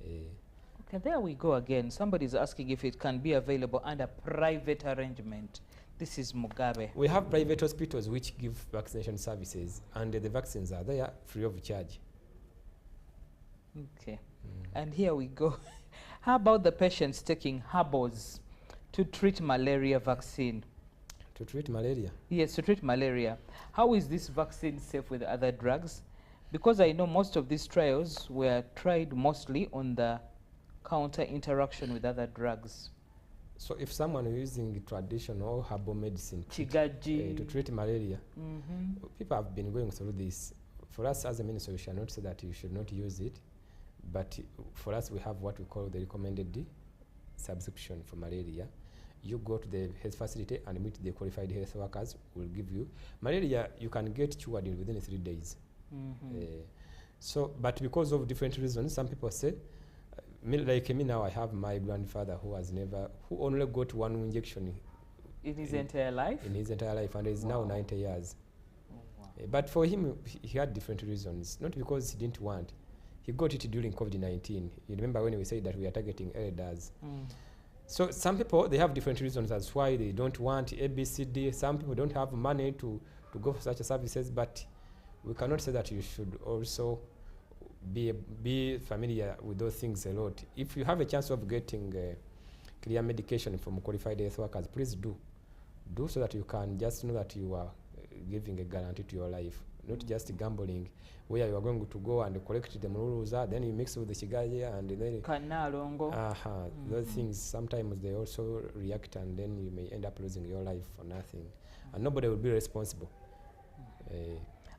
Okay, there we go again. Somebody's asking if it can be available under private arrangement. This is Mugabe. We have private hospitals which give vaccination services, and the vaccines are there free of charge. Okay. And here we go. How about the patients taking herbals to treat malaria vaccine? To treat malaria? Yes, to treat malaria. How is this vaccine safe with other drugs? Because I know most of these trials were tried mostly on the counter interaction with other drugs. So if someone is using traditional herbal medicine to treat malaria, people have been going through this. For us as a ministry, we shall not say that you should not use it. But for us, we have what we call the recommended subscription for malaria. You go to the health facility and meet the qualified health workers who will give you. Malaria, you can get cured within 3 days. But because of different reasons, some people say, like me now, I have my grandfather who only got 1 injection in his entire life? In his entire life, and is now 90 years. But for him, he had different reasons, not because he didn't want. He got it during COVID-19. You remember when we said that we are targeting elders. So some people, they have different reasons. That's why they don't want ABCD. Some people don't have money to go for such services, but we cannot say that you should also be familiar with those things a lot. If you have a chance of getting clear medication from qualified health workers, please do so that you can just know that you are giving a guarantee to your life, not just gambling, where you are going to go and collect the mururuza, then you mix with the shigaya, and then those things, sometimes they also react, and then you may end up losing your life for nothing, and nobody will be responsible.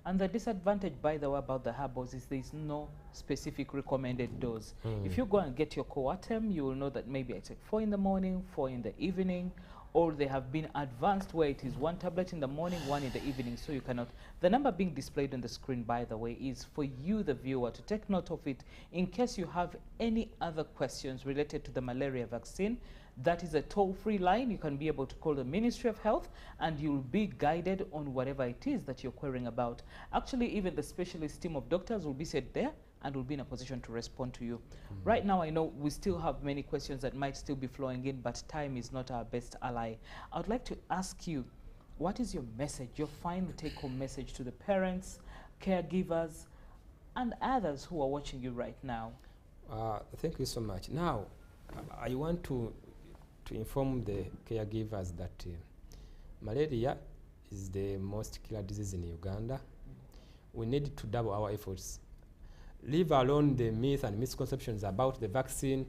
And the disadvantage, by the way, about the herbals is there is no specific recommended dose. If you go and get your Coatem, you will know that maybe I take 4 in the morning, 4 in the evening, or they have been advanced where it is 1 tablet in the morning, 1 in the evening, so you cannot. The number being displayed on the screen, by the way, is for you, the viewer, to take note of it in case you have any other questions related to the malaria vaccine. That is a toll-free line. You can be able to call the Ministry of Health and you'll be guided on whatever it is that you're querying about. Actually, even the specialist team of doctors will be set there and will be in a position to respond to you. Right now, I know we still have many questions that might still be flowing in, but time is not our best ally. I would like to ask you, what is your message, your final take-home message to the parents, caregivers, and others who are watching you right now? Thank you so much. Now, I want to inform the caregivers that malaria is the most killer disease in Uganda. We need to double our efforts. Leave alone the myth and misconceptions about the vaccine.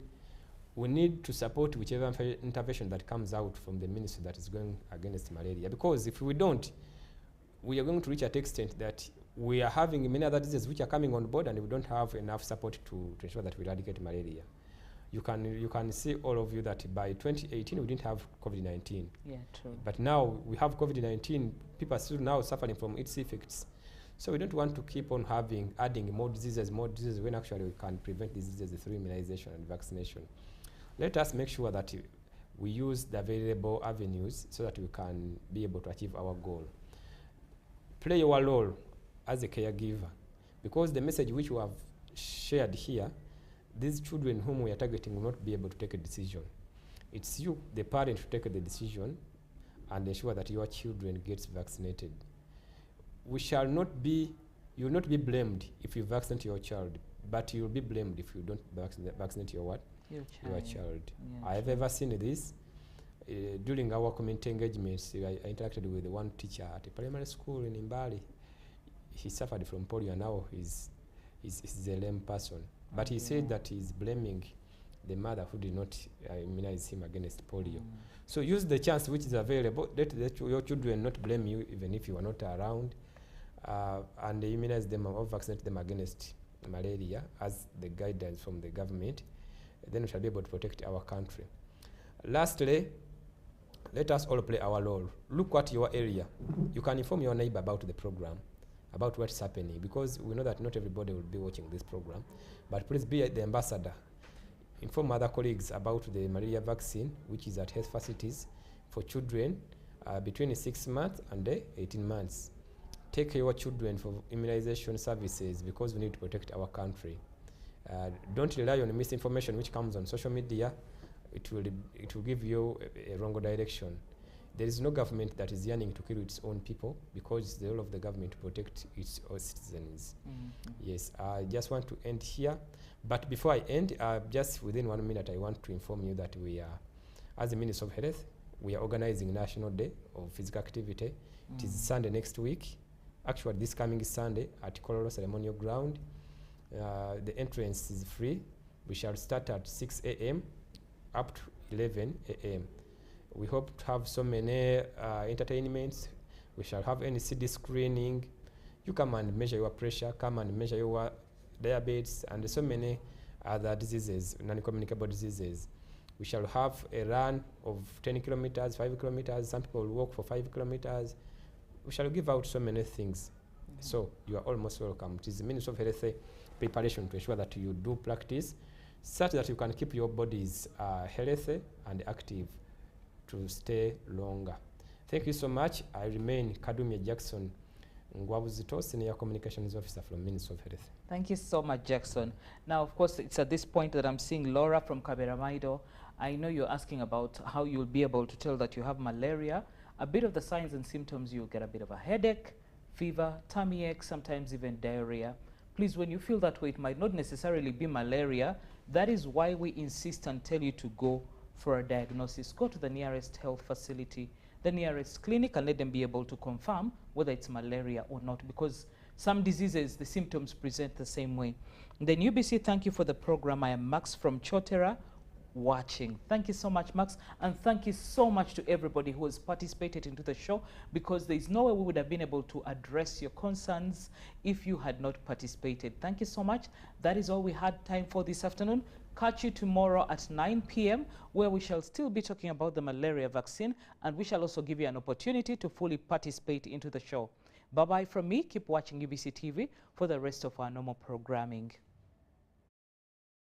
We need to support whichever intervention that comes out from the ministry that is going against malaria. Because if we don't, we are going to reach an extent that we are having many other diseases which are coming on board and we don't have enough support to ensure that we eradicate malaria. You can see, all of you, that by 2018 we didn't have COVID-19. Yeah, true. But now we have COVID-19. People are still now suffering from its effects. So we don't want to keep on adding more diseases when actually we can prevent diseases through immunization and vaccination. Let us make sure that we use the available avenues so that we can be able to achieve our goal. Play your role as a caregiver, because the message which we have shared here, these children whom we are targeting will not be able to take a decision. It's you, the parent, to take the decision and ensure that your children gets vaccinated. You will not be blamed if you vaccinate your child, but you'll be blamed if you don't vaccinate your what? Your child. Yeah, I have ever seen this. During our community engagements, I interacted with one teacher at a primary school in Imbali. He suffered from polio and now he's a lame person. But he said that he's blaming the mother who did not immunize him against polio. So use the chance which is available. Let your children not blame you even if you are not around, and immunize them or vaccinate them against malaria as the guidance from the government. Then we shall be able to protect our country. Lastly, let us all play our role. Look at your area. You can inform your neighbor about the program, about what's happening, because we know that not everybody will be watching this program. But please be the ambassador. Inform other colleagues about the malaria vaccine, which is at health facilities for children between 6 months and 18 months. Take your children for immunization services, because we need to protect our country. Don't rely on misinformation which comes on social media. It will give you a wrong direction. There is no government that is yearning to kill its own people, because it's the role of the government to protect its own citizens. Yes, I just want to end here. But before I end, just within 1 minute, I want to inform you that we are, as the Minister of Health, we are organizing National Day of Physical Activity. It is Sunday next week. Actually, this coming Sunday at Kololo Ceremonial Ground. The entrance is free. We shall start at 6 a.m. up to 11 a.m. We hope to have so many entertainments. We shall have any CD screening. You come and measure your pressure, come and measure your diabetes, and so many other diseases, non-communicable diseases. We shall have a run of 10 kilometers, 5 kilometers. Some people will walk for 5 kilometers. We shall give out so many things. So you are almost welcome. It is the Ministry of Health preparation to ensure that you do practice such that you can keep your bodies healthy and active to stay longer. Thank you so much. I remain Kadumye Jackson Ngwabuzito, Senior Communications Officer from Ministry of Health. Thank you so much, Jackson. Now, of course, it's at this point that I'm seeing Laura from Kaberamaido. I know you're asking about how you'll be able to tell that you have malaria. A bit of the signs and symptoms, you'll get a bit of a headache, fever, tummy ache, sometimes even diarrhea. Please, when you feel that way, it might not necessarily be malaria. That is why we insist and tell you to go for a diagnosis. Go to the nearest health facility, the nearest clinic, and let them be able to confirm whether it's malaria or not, because some diseases, the symptoms present the same way. Then UBC, thank you for the program. I am Max from Chotera, watching. Thank you so much, Max, and thank you so much to everybody who has participated into the show, because there is no way we would have been able to address your concerns if you had not participated. Thank you so much. That is all we had time for this afternoon. Catch you tomorrow at 9 p.m. where we shall still be talking about the malaria vaccine, and we shall also give you an opportunity to fully participate into the show. Bye-bye from me. Keep watching UBC TV for the rest of our normal programming.